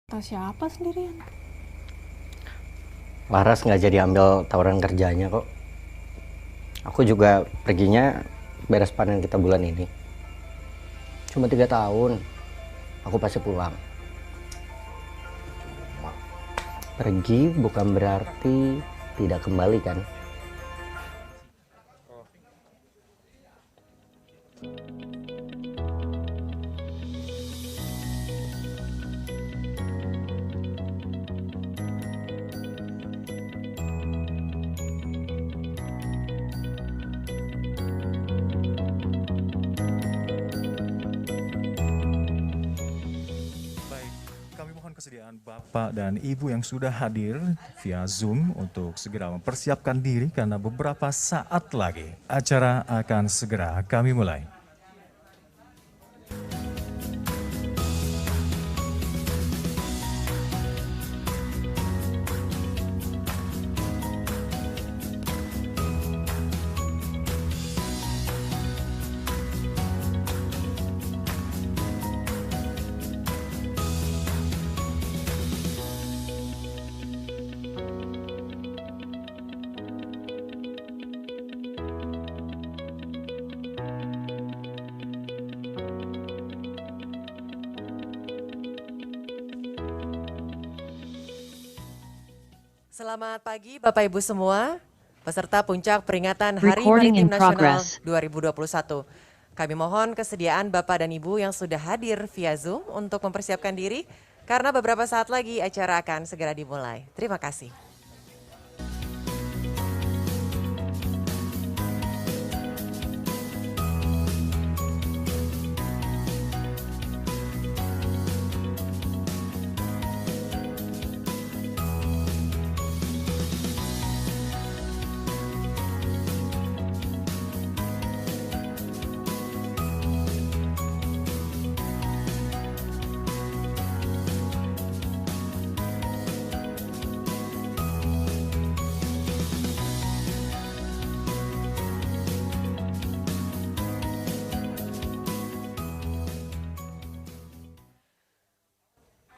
Atau siapa sendirian? Laras nggak jadi ambil tawaran kerjanya kok. Aku juga perginya beres panen kita bulan ini. Cuma 3 tahun, aku pasti pulang. Pergi bukan berarti tidak kembali kan? Baik, kami mohon kesediaan Bapak dan Ibu yang sudah hadir via Zoom untuk segera mempersiapkan diri karena beberapa saat lagi acara akan segera kami mulai. Selamat pagi Bapak Ibu semua, peserta puncak peringatan Hari Recording Maritim in Nasional progress. 2021. Kami mohon kesediaan Bapak dan Ibu yang sudah hadir via Zoom untuk mempersiapkan diri karena beberapa saat lagi acara akan segera dimulai. Terima kasih.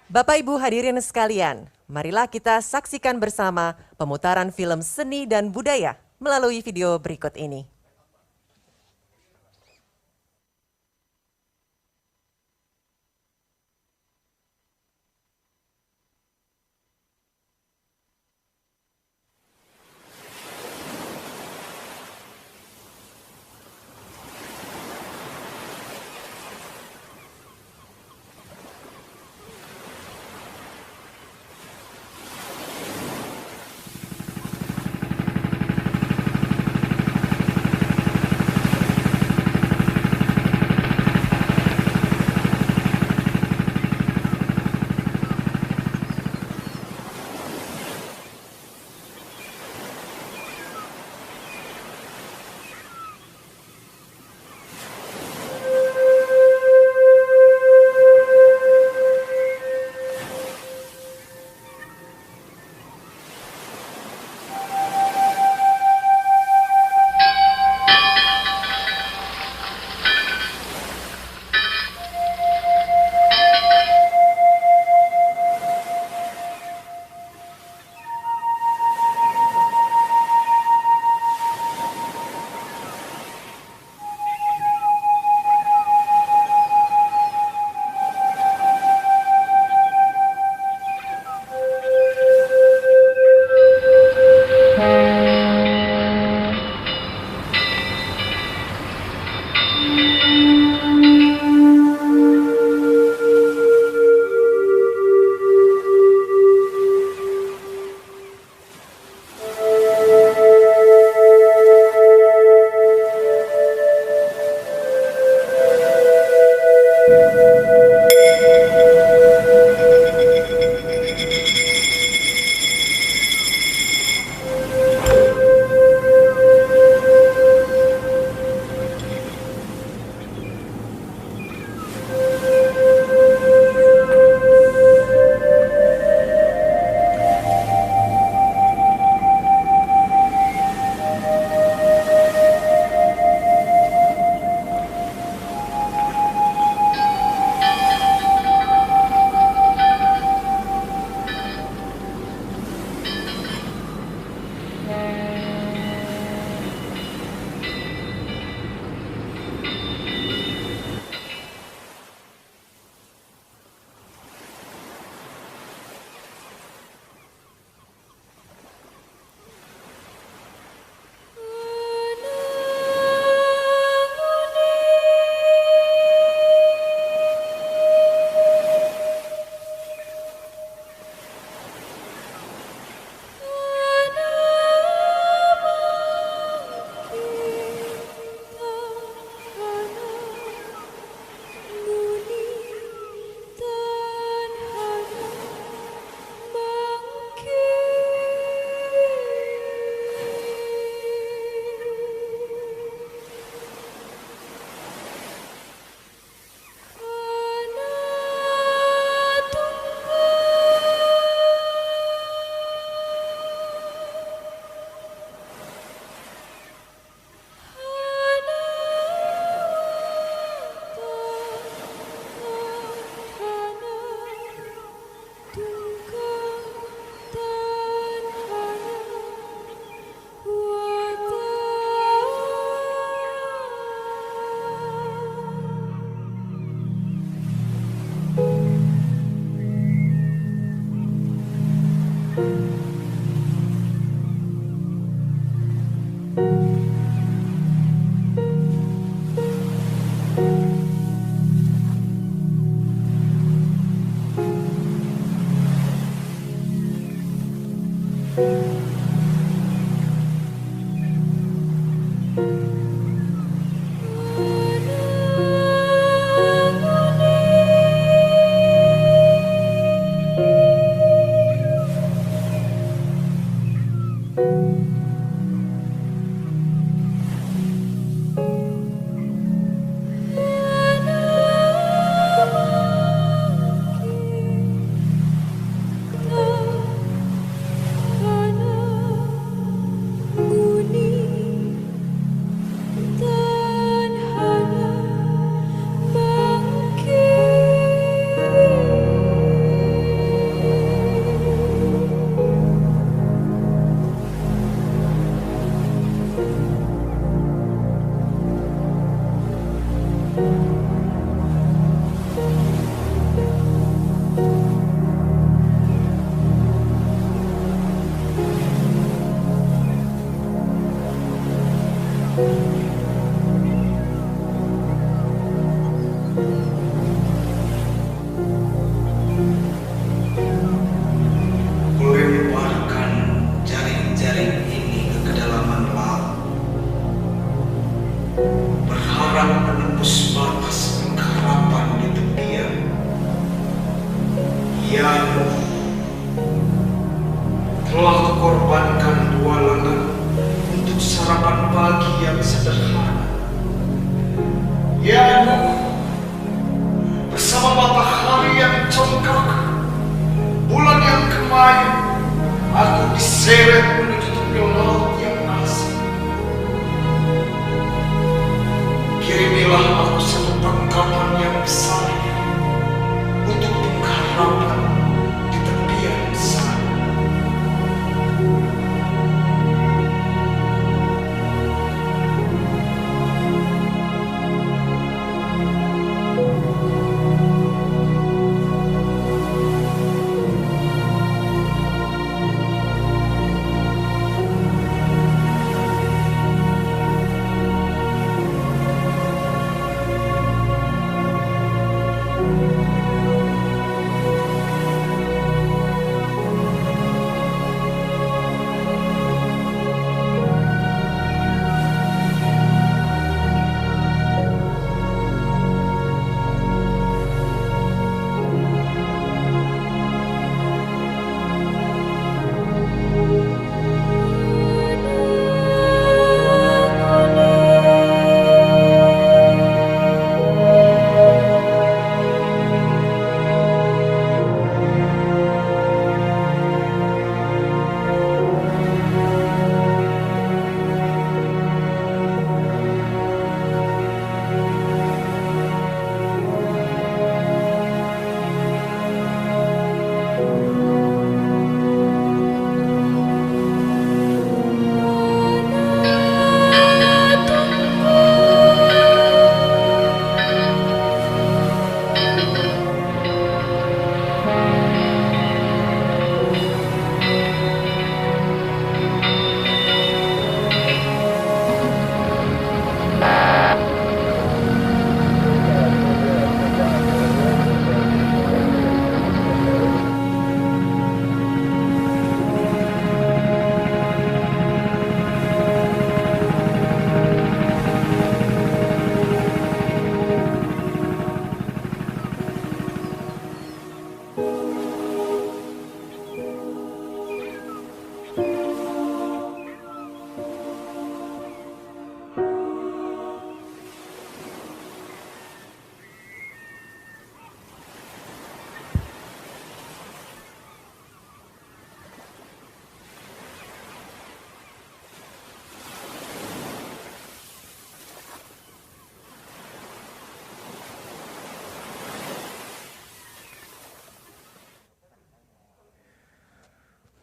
Bapak Ibu hadirin sekalian, marilah kita saksikan bersama pemutaran film seni dan budaya melalui video berikut ini. Ya, telah kukorbankan 2 lengan untuk sarapan pagi yang sederhana. Ya, bersama matahari yang congkak, bulan yang kemayu, aku diseret menuju tepi laut yang asing. Kirimilah aku satu tangkapan yang besar untuk pengharapan di tepian sana.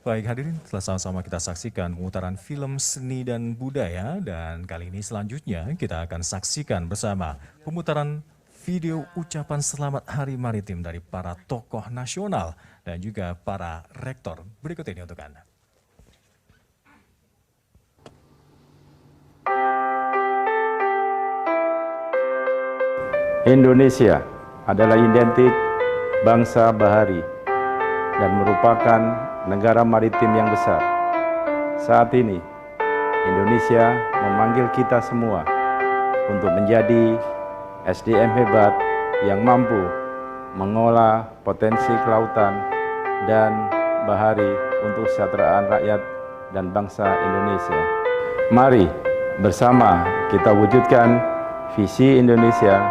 Baik hadirin, telah sama-sama kita saksikan pemutaran film seni dan budaya, dan kali ini selanjutnya kita akan saksikan bersama pemutaran video ucapan selamat Hari Maritim dari para tokoh nasional dan juga para rektor. Berikut ini untuk Anda. Indonesia adalah identik bangsa bahari dan merupakan negara maritim yang besar. Saat ini, Indonesia memanggil kita semua untuk menjadi SDM hebat yang mampu mengolah potensi kelautan dan bahari untuk kesejahteraan rakyat dan bangsa Indonesia. Mari bersama kita wujudkan visi Indonesia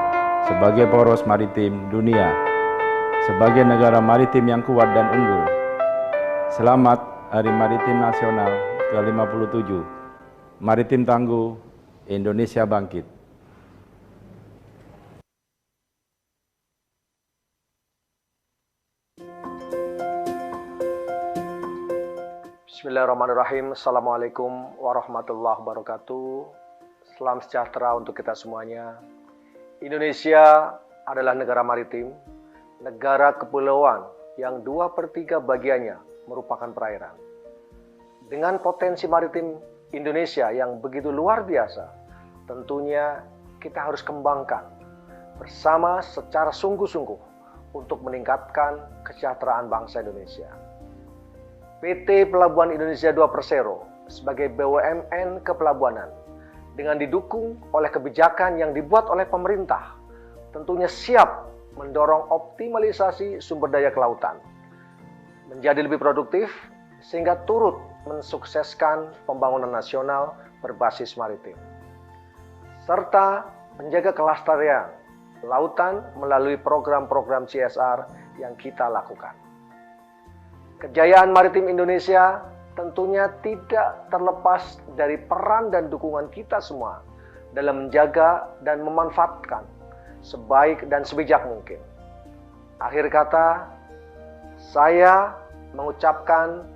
sebagai poros maritim dunia, sebagai negara maritim yang kuat dan unggul. Selamat Hari Maritim Nasional ke-57. Maritim tangguh, Indonesia bangkit. Bismillahirrahmanirrahim. Assalamualaikum warahmatullahi wabarakatuh. Salam sejahtera untuk kita semuanya. Indonesia adalah negara maritim, negara kepulauan yang 2/3 bagiannya merupakan perairan. Dengan potensi maritim Indonesia yang begitu luar biasa, tentunya kita harus kembangkan bersama secara sungguh-sungguh untuk meningkatkan kesejahteraan bangsa Indonesia. PT Pelabuhan Indonesia II Persero sebagai BUMN kepelabuhanan dengan didukung oleh kebijakan yang dibuat oleh pemerintah tentunya siap mendorong optimalisasi sumber daya kelautan menjadi lebih produktif, sehingga turut mensukseskan pembangunan nasional berbasis maritim, serta menjaga kelestarian lautan melalui program-program CSR yang kita lakukan. Kejayaan maritim Indonesia tentunya tidak terlepas dari peran dan dukungan kita semua dalam menjaga dan memanfaatkan sebaik dan sebijak mungkin. Akhir kata, saya mengucapkan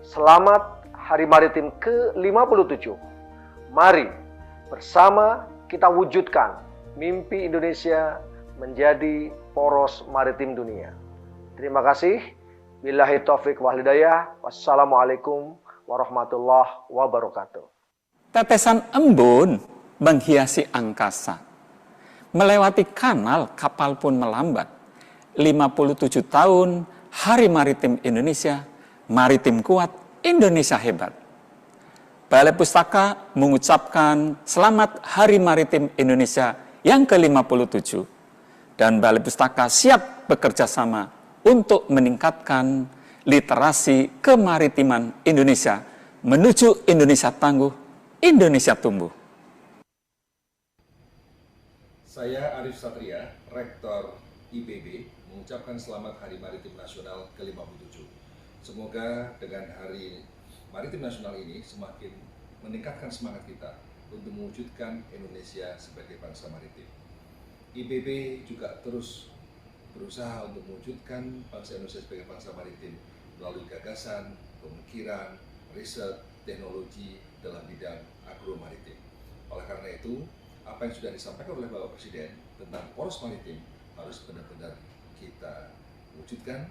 selamat Hari Maritim ke-57. Mari bersama kita wujudkan mimpi Indonesia menjadi poros maritim dunia. Terima kasih. Billahi taufik wal hidayah. Wassalamualaikum warahmatullahi wabarakatuh. Tetesan embun menghiasi angkasa. Melewati kanal, kapal pun melambat. 57 tahun Hari Maritim Indonesia, maritim kuat, Indonesia hebat. Balai Pustaka mengucapkan selamat Hari Maritim Indonesia yang ke-57. Dan Balai Pustaka siap bekerja sama untuk meningkatkan literasi kemaritiman Indonesia menuju Indonesia tangguh, Indonesia tumbuh. Saya Arif Satria, Rektor IPB, mengucapkan selamat Hari Maritim Nasional ke-57. Semoga dengan Hari Maritim Nasional ini semakin meningkatkan semangat kita untuk mewujudkan Indonesia sebagai bangsa maritim. IPB juga terus berusaha untuk mewujudkan bangsa Indonesia sebagai bangsa maritim melalui gagasan, pemikiran, riset, teknologi dalam bidang agromaritim. Oleh karena itu, apa yang sudah disampaikan oleh Bapak Presiden tentang poros maritim harus benar-benar kita wujudkan,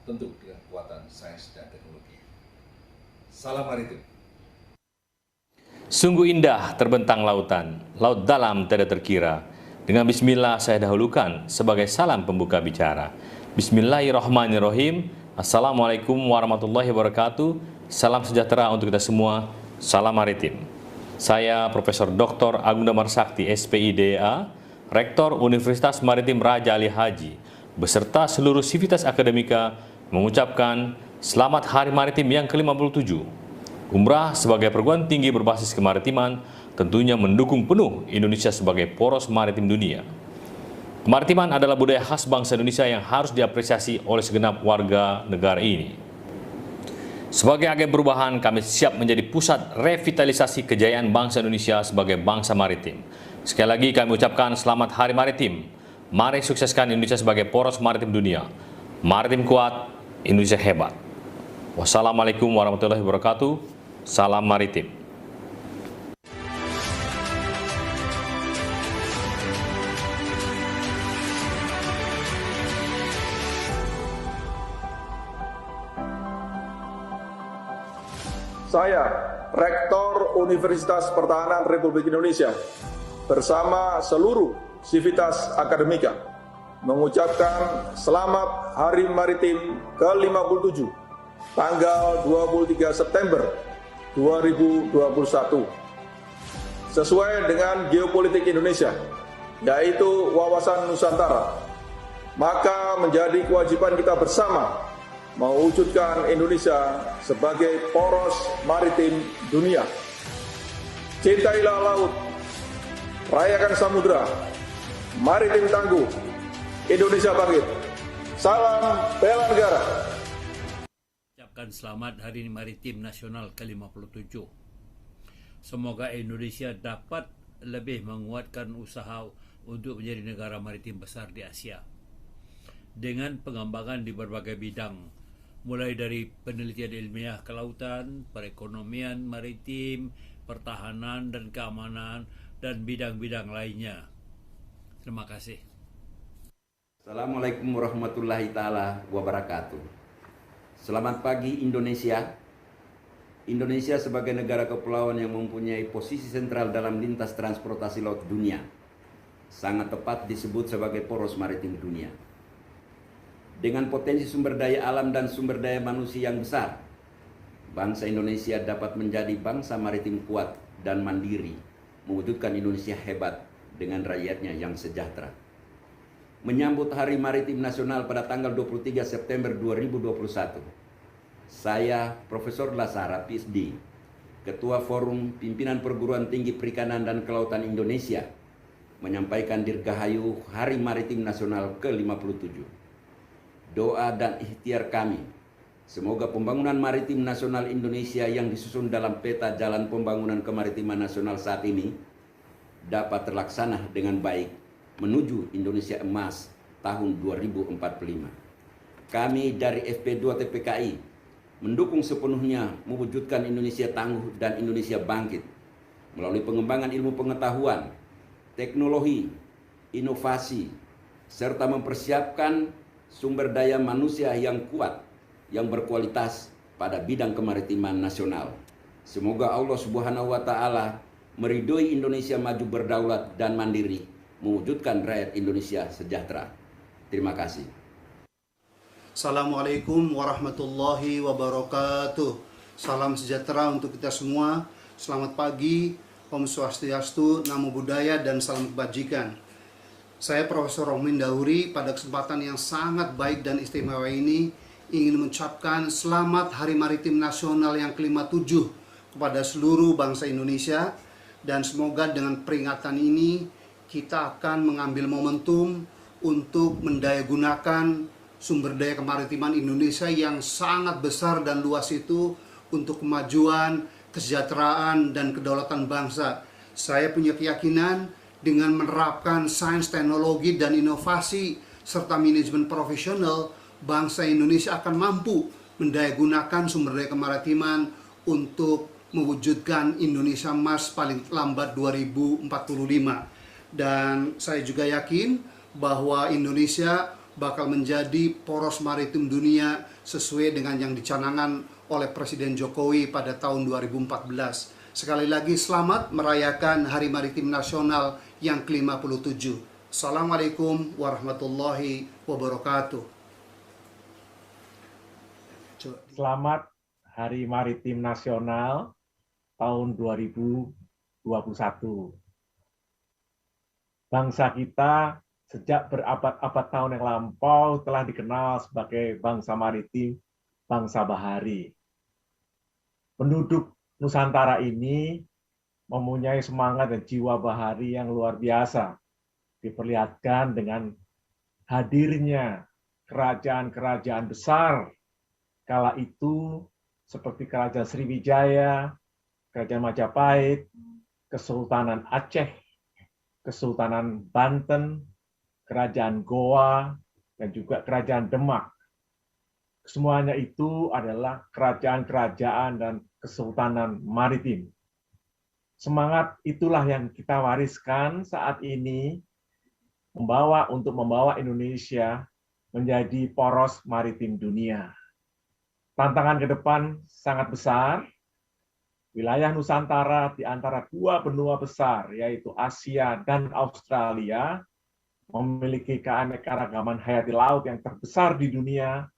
tentu dengan kekuatan sains dan teknologi. Salam maritim. Sungguh indah terbentang lautan, laut dalam tidak terkira. Dengan bismillah saya dahulukan sebagai salam pembuka bicara. Bismillahirrahmanirrahim. Assalamualaikum warahmatullahi wabarakatuh. Salam sejahtera untuk kita semua. Salam maritim. Saya Profesor Dr. Agung Damar Sakti, SPIDA, Rektor Universitas Maritim Raja Ali Haji, beserta seluruh sivitas akademika mengucapkan selamat Hari Maritim yang ke-57. Umrah sebagai perguruan tinggi berbasis kemaritiman tentunya mendukung penuh Indonesia sebagai poros maritim dunia. Kemaritiman adalah budaya khas bangsa Indonesia yang harus diapresiasi oleh segenap warga negara ini. Sebagai agen perubahan, kami siap menjadi pusat revitalisasi kejayaan bangsa Indonesia sebagai bangsa maritim. Sekali lagi kami ucapkan selamat Hari Maritim. Mari sukseskan Indonesia sebagai poros maritim dunia. Maritim kuat, Indonesia hebat. Wassalamualaikum warahmatullahi wabarakatuh. Salam maritim. Saya, Rektor Universitas Pertahanan Republik Indonesia, bersama seluruh sivitas akademika, mengucapkan selamat Hari Maritim ke-57, tanggal 23 September 2021. Sesuai dengan geopolitik Indonesia, yaitu wawasan Nusantara, maka menjadi kewajiban kita bersama mewujudkan Indonesia sebagai poros maritim dunia. Cintailah laut, rayakan samudra, maritim tangguh, Indonesia bangkit. Salam bela negara. Ucapkan selamat Hari Maritim Nasional ke-57. Semoga Indonesia dapat lebih menguatkan usaha untuk menjadi negara maritim besar di Asia dengan pengembangan di berbagai bidang, mulai dari penelitian ilmiah kelautan, perekonomian maritim, pertahanan dan keamanan, dan bidang-bidang lainnya. Terima kasih. Assalamualaikum warahmatullahi taala wabarakatuh. Selamat pagi Indonesia. Indonesia sebagai negara kepulauan yang mempunyai posisi sentral dalam lintas transportasi laut dunia, sangat tepat disebut sebagai poros maritim dunia. Dengan potensi sumber daya alam dan sumber daya manusia yang besar, bangsa Indonesia dapat menjadi bangsa maritim kuat dan mandiri, mewujudkan Indonesia hebat dengan rakyatnya yang sejahtera. Menyambut Hari Maritim Nasional pada tanggal 23 September 2021, saya Profesor Lasara, PhD, Ketua Forum Pimpinan Perguruan Tinggi Perikanan dan Kelautan Indonesia, menyampaikan dirgahayu Hari Maritim Nasional ke-57. Doa dan ikhtiar kami, semoga pembangunan maritim nasional Indonesia yang disusun dalam peta jalan pembangunan kemaritiman nasional saat ini dapat terlaksana dengan baik menuju Indonesia Emas tahun 2045. Kami dari FP2 TPKI mendukung sepenuhnya mewujudkan Indonesia tangguh dan Indonesia bangkit melalui pengembangan ilmu pengetahuan, teknologi, inovasi, serta mempersiapkan sumber daya manusia yang kuat, yang berkualitas pada bidang kemaritiman nasional. Semoga Allah Subhanahu wa Ta'ala meridhoi Indonesia maju berdaulat dan mandiri, mewujudkan rakyat Indonesia sejahtera. Terima kasih. Assalamualaikum warahmatullahi wabarakatuh. Salam sejahtera untuk kita semua. Selamat pagi, Om Swastiastu, Namo Buddhaya, dan salam kebajikan. Saya Profesor Rohmin Dauri pada kesempatan yang sangat baik dan istimewa ini ingin mengucapkan selamat Hari Maritim Nasional yang ke-57 kepada seluruh bangsa Indonesia, dan semoga dengan peringatan ini kita akan mengambil momentum untuk mendayagunakan sumber daya kemaritiman Indonesia yang sangat besar dan luas itu untuk kemajuan, kesejahteraan, dan kedaulatan bangsa. Saya punya keyakinan dengan menerapkan sains, teknologi, dan inovasi serta manajemen profesional, bangsa Indonesia akan mampu mendayagunakan sumber daya kemaritiman untuk mewujudkan Indonesia Emas paling lambat 2045. Dan saya juga yakin bahwa Indonesia bakal menjadi poros maritim dunia sesuai dengan yang dicanangkan oleh Presiden Jokowi pada tahun 2014. Sekali lagi selamat merayakan Hari Maritim Nasional yang ke-57. Assalamualaikum warahmatullahi wabarakatuh. Selamat Hari Maritim Nasional tahun 2021. Bangsa kita sejak berabad-abad tahun yang lampau telah dikenal sebagai bangsa maritim, bangsa bahari. Penduduk Nusantara ini mempunyai semangat dan jiwa bahari yang luar biasa, diperlihatkan dengan hadirnya kerajaan-kerajaan besar kala itu seperti Kerajaan Sriwijaya, Kerajaan Majapahit, Kesultanan Aceh, Kesultanan Banten, Kerajaan Goa, dan juga Kerajaan Demak. Semuanya itu adalah kerajaan-kerajaan dan kesultanan maritim. Semangat itulah yang kita wariskan saat ini untuk membawa Indonesia menjadi poros maritim dunia. Tantangan ke depan sangat besar. Wilayah Nusantara di antara dua benua besar, yaitu Asia dan Australia, memiliki keanekaragaman hayati laut yang terbesar di dunia,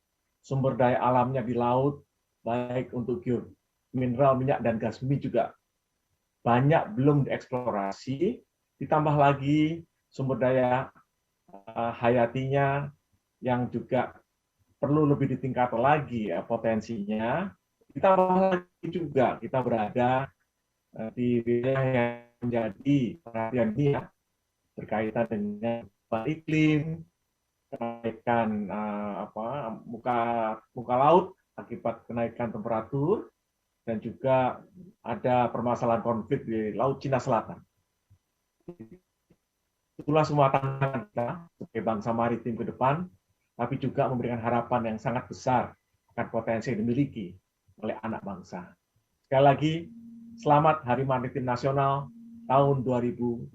sumber daya alamnya di laut, baik untuk mineral, minyak, dan gas bumi juga banyak belum dieksplorasi, ditambah lagi sumber daya hayatinya yang juga perlu lebih ditingkatkan lagi potensinya, ditambah lagi juga kita berada di wilayah yang menjadi perhatian dunia berkaitan dengan iklim, kenaikan muka laut akibat kenaikan temperatur, dan juga ada permasalahan konflik di Laut Cina Selatan. Itulah semua tantangan kita sebagai bangsa maritim ke depan, tapi juga memberikan harapan yang sangat besar akan potensi yang dimiliki oleh anak bangsa. Sekali lagi, selamat Hari Maritim Nasional tahun 2021.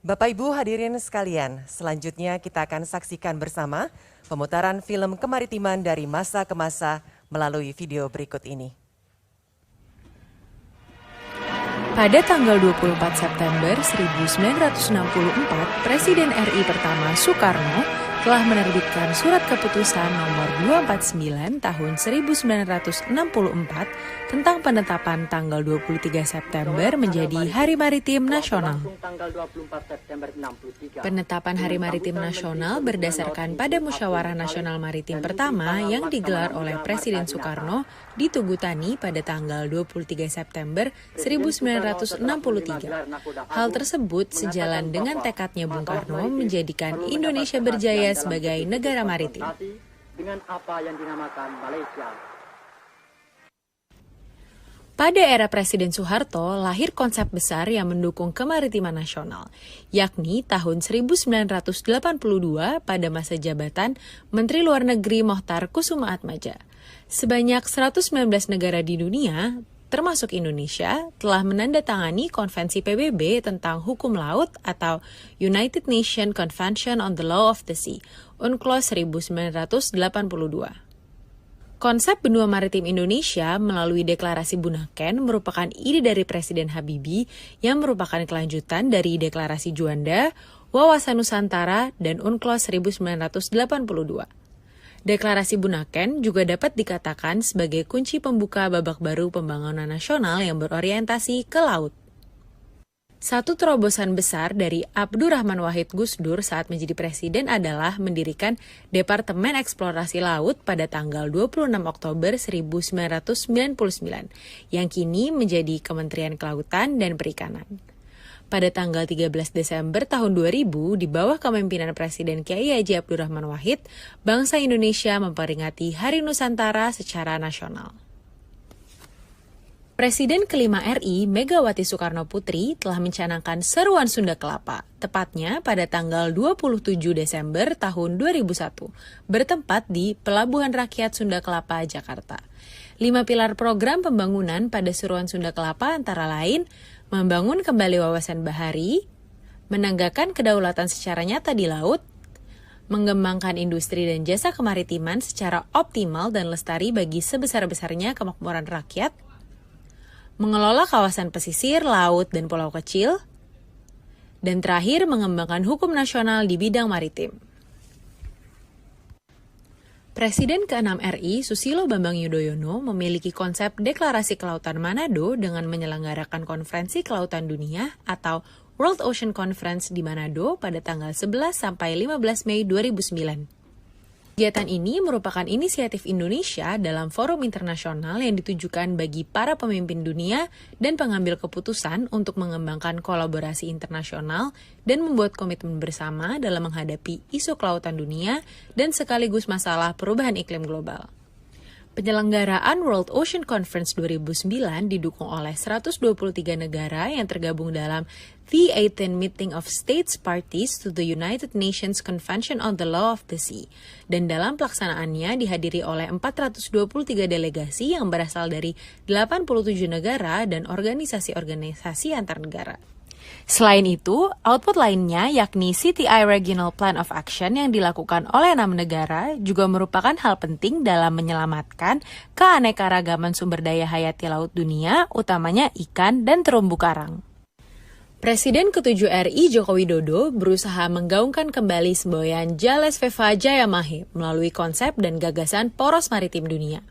Bapak Ibu hadirin sekalian, selanjutnya kita akan saksikan bersama pemutaran film kemaritiman dari masa ke masa melalui video berikut ini. Pada tanggal 24 September 1964, Presiden RI pertama Soekarno telah menerbitkan Surat Keputusan Nomor 249 Tahun 1964 tentang penetapan tanggal 23 September menjadi Hari Maritim Nasional. Penetapan Hari Maritim Nasional berdasarkan pada Musyawarah Nasional Maritim pertama yang digelar oleh Presiden Soekarno di Tugutani pada tanggal 23 September 1963. Hal tersebut sejalan dengan tekadnya Bung Karno menjadikan Indonesia berjaya sebagai negara maritim. Dengan apa yang dinamakan Malaysia. Pada era Presiden Soeharto, lahir konsep besar yang mendukung kemaritiman nasional, yakni tahun 1982 pada masa jabatan Menteri Luar Negeri Mochtar Kusuma-Atmaja. Sebanyak 119 negara di dunia, termasuk Indonesia, telah menandatangani Konvensi PBB tentang Hukum Laut atau United Nations Convention on the Law of the Sea, UNCLOS 1982. Konsep benua maritim Indonesia melalui Deklarasi Bunaken merupakan ide dari Presiden Habibie yang merupakan kelanjutan dari Deklarasi Juanda, Wawasan Nusantara, dan UNCLOS 1982. Deklarasi Bunaken juga dapat dikatakan sebagai kunci pembuka babak baru pembangunan nasional yang berorientasi ke laut. Satu terobosan besar dari Abdurrahman Wahid Gusdur saat menjadi presiden adalah mendirikan Departemen Eksplorasi Laut pada tanggal 26 Oktober 1999, yang kini menjadi Kementerian Kelautan dan Perikanan. Pada tanggal 13 Desember tahun 2000, di bawah kepemimpinan Presiden Kiai Haji Abdurrahman Wahid, bangsa Indonesia memperingati Hari Nusantara secara nasional. Presiden kelima RI, Megawati Soekarno Putri, telah mencanangkan Seruan Sunda Kelapa, tepatnya pada tanggal 27 Desember tahun 2001, bertempat di Pelabuhan Rakyat Sunda Kelapa, Jakarta. 5 pilar program pembangunan pada Seruan Sunda Kelapa antara lain, membangun kembali wawasan bahari, menegakkan kedaulatan secara nyata di laut, mengembangkan industri dan jasa kemaritiman secara optimal dan lestari bagi sebesar-besarnya kemakmuran rakyat, mengelola kawasan pesisir, laut, dan pulau kecil, dan terakhir mengembangkan hukum nasional di bidang maritim. Presiden ke-6 RI, Susilo Bambang Yudhoyono, memiliki konsep Deklarasi Kelautan Manado dengan menyelenggarakan Konferensi Kelautan Dunia atau World Ocean Conference di Manado pada tanggal 11 sampai 15 Mei 2009. Kegiatan ini merupakan inisiatif Indonesia dalam forum internasional yang ditujukan bagi para pemimpin dunia dan pengambil keputusan untuk mengembangkan kolaborasi internasional dan membuat komitmen bersama dalam menghadapi isu kelautan dunia dan sekaligus masalah perubahan iklim global. Penyelenggaraan World Ocean Conference 2009 didukung oleh 123 negara yang tergabung dalam The 18th Meeting of States Parties to the United Nations Convention on the Law of the Sea, dan dalam pelaksanaannya dihadiri oleh 423 delegasi yang berasal dari 87 negara dan organisasi-organisasi antar negara. Selain itu, output lainnya yakni CTI Regional Plan of Action yang dilakukan oleh 6 negara juga merupakan hal penting dalam menyelamatkan keanekaragaman sumber daya hayati laut dunia, utamanya ikan dan terumbu karang. Presiden ke-7 RI Joko Widodo berusaha menggaungkan kembali semboyan Jales Veva Jayamahe melalui konsep dan gagasan poros maritim dunia.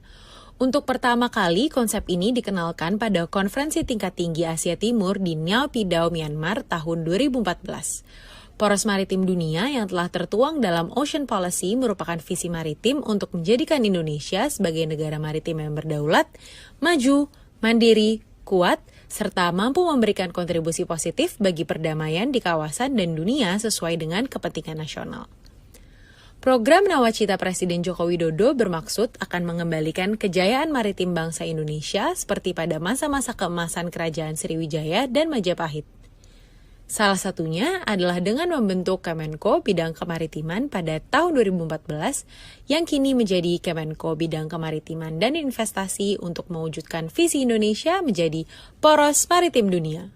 Untuk pertama kali, konsep ini dikenalkan pada Konferensi Tingkat Tinggi Asia Timur di Naypyidaw, Myanmar tahun 2014. Poros maritim dunia yang telah tertuang dalam Ocean Policy merupakan visi maritim untuk menjadikan Indonesia sebagai negara maritim yang berdaulat, maju, mandiri, kuat, serta mampu memberikan kontribusi positif bagi perdamaian di kawasan dan dunia sesuai dengan kepentingan nasional. Program Nawacita Presiden Joko Widodo bermaksud akan mengembalikan kejayaan maritim bangsa Indonesia seperti pada masa-masa keemasan Kerajaan Sriwijaya dan Majapahit. Salah satunya adalah dengan membentuk Kemenko Bidang Kemaritiman pada tahun 2014 yang kini menjadi Kemenko Bidang Kemaritiman dan Investasi untuk mewujudkan visi Indonesia menjadi poros maritim dunia.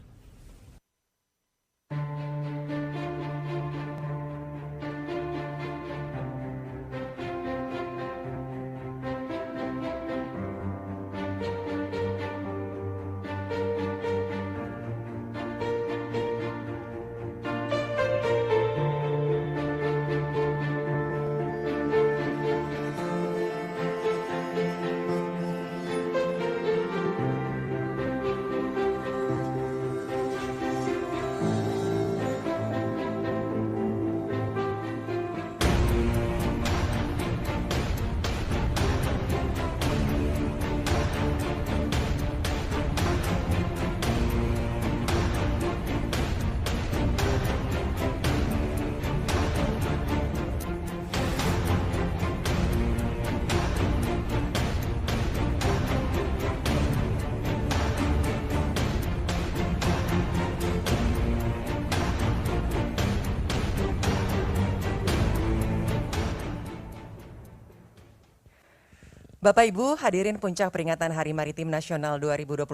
Bapak Ibu hadirin puncak peringatan Hari Maritim Nasional 2021,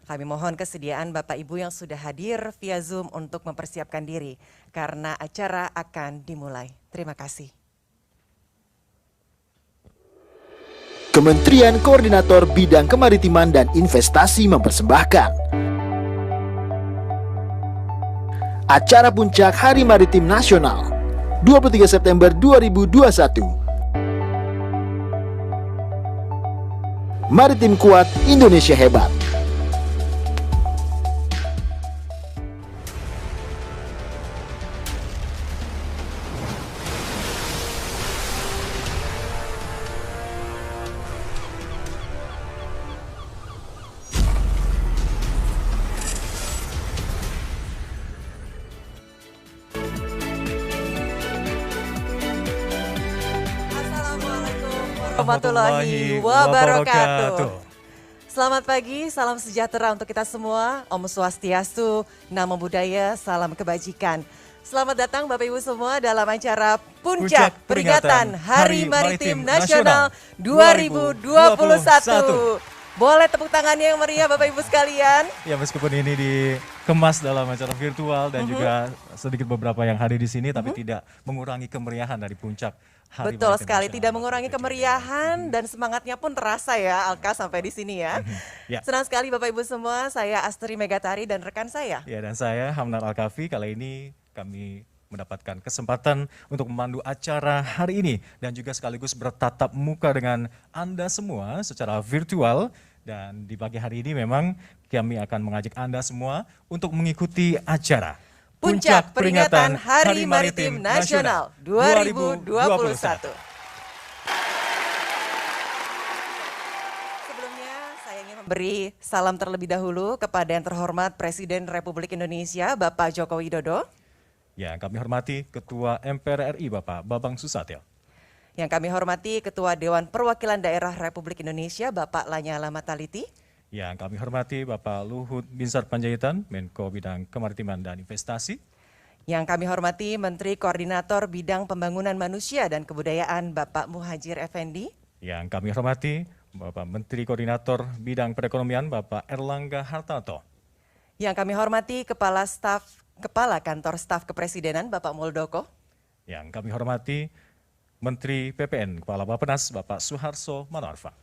kami mohon kesediaan Bapak Ibu yang sudah hadir via Zoom untuk mempersiapkan diri karena acara akan dimulai. Terima kasih. Kementerian Koordinator Bidang Kemaritiman dan Investasi mempersembahkan acara puncak Hari Maritim Nasional 23 September 2021. Maritim kuat, Indonesia hebat. Warahmatullahi wabarakatuh. Selamat pagi, salam sejahtera untuk kita semua. Om Swastiastu, Namo Buddhaya, salam kebajikan. Selamat datang Bapak Ibu semua dalam acara Puncak Peringatan Hari Maritim Nasional 2021. Boleh tepuk tangannya yang meriah Bapak Ibu sekalian. Ya, meskipun ini dikemas dalam acara virtual dan juga sedikit beberapa yang hadir di sini, tapi tidak mengurangi kemeriahan dari puncak Hari Betul Maritim sekali, Nasional. tidak mengurangi kemeriahan dan semangatnya pun terasa ya Alka sampai di sini ya. Ya. Senang sekali Bapak Ibu semua, saya Astri Megatari dan rekan saya. Ya, dan saya Hamnar Al-Kafi. Kali ini kami mendapatkan kesempatan untuk memandu acara hari ini dan juga sekaligus bertatap muka dengan Anda semua secara virtual. Dan di pagi hari ini memang kami akan mengajak Anda semua untuk mengikuti acara Puncak Peringatan Hari Maritim Nasional 2021. Sebelumnya saya ingin memberi salam terlebih dahulu kepada yang terhormat Presiden Republik Indonesia Bapak Joko Widodo. Ya, kami hormati Ketua MPR RI Bapak Bambang Susatyo. Yang kami hormati Ketua Dewan Perwakilan Daerah Republik Indonesia Bapak Lanyala Mataliti. Yang kami hormati Bapak Luhut Binsar Panjaitan, Menko Bidang Kemaritiman dan Investasi. Yang kami hormati Menteri Koordinator Bidang Pembangunan Manusia dan Kebudayaan Bapak Muhajir Effendi. Yang kami hormati Bapak Menteri Koordinator Bidang Perekonomian Bapak Erlangga Hartarto. Yang kami hormati Kepala Kantor Staf Kepresidenan Bapak Muldoko. Yang kami hormati Menteri PPN Kepala Bappenas Bapak Suharso Manoarfa.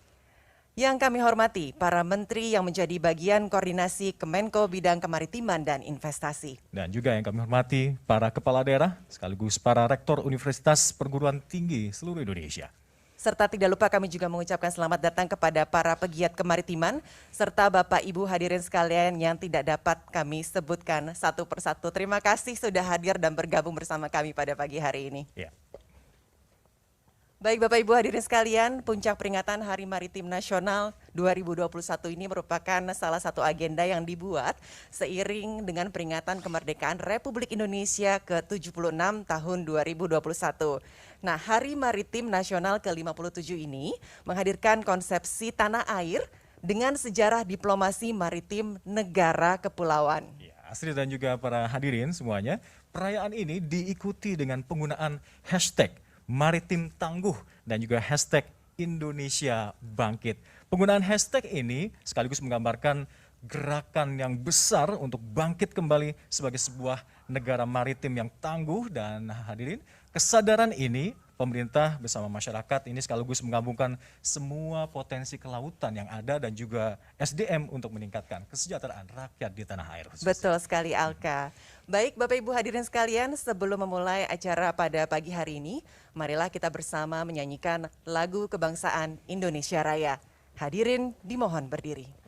Yang kami hormati para menteri yang menjadi bagian koordinasi Kemenko Bidang Kemaritiman dan Investasi. Dan juga yang kami hormati para kepala daerah sekaligus para rektor Universitas Perguruan Tinggi seluruh Indonesia. Serta tidak lupa kami juga mengucapkan selamat datang kepada para pegiat kemaritiman serta Bapak Ibu hadirin sekalian yang tidak dapat kami sebutkan satu persatu. Terima kasih sudah hadir dan bergabung bersama kami pada pagi hari ini. Ya. Baik Bapak Ibu hadirin sekalian, puncak peringatan Hari Maritim Nasional 2021 ini merupakan salah satu agenda yang dibuat seiring dengan peringatan kemerdekaan Republik Indonesia ke-76 tahun 2021. Nah, Hari Maritim Nasional ke-57 ini menghadirkan konsepsi tanah air dengan sejarah diplomasi maritim negara kepulauan. Astri dan juga para hadirin semuanya, perayaan ini diikuti dengan penggunaan hashtag Maritim Tangguh dan juga hashtag Indonesia Bangkit. Penggunaan hashtag ini sekaligus menggambarkan gerakan yang besar untuk bangkit kembali sebagai sebuah negara maritim yang tangguh. Dan hadirin, kesadaran ini pemerintah bersama masyarakat ini sekaligus menggabungkan semua potensi kelautan yang ada dan juga SDM untuk meningkatkan kesejahteraan rakyat di tanah air. Betul sekali Alka. Baik Bapak Ibu hadirin sekalian, sebelum memulai acara pada pagi hari ini, marilah kita bersama menyanyikan lagu kebangsaan Indonesia Raya. Hadirin dimohon berdiri.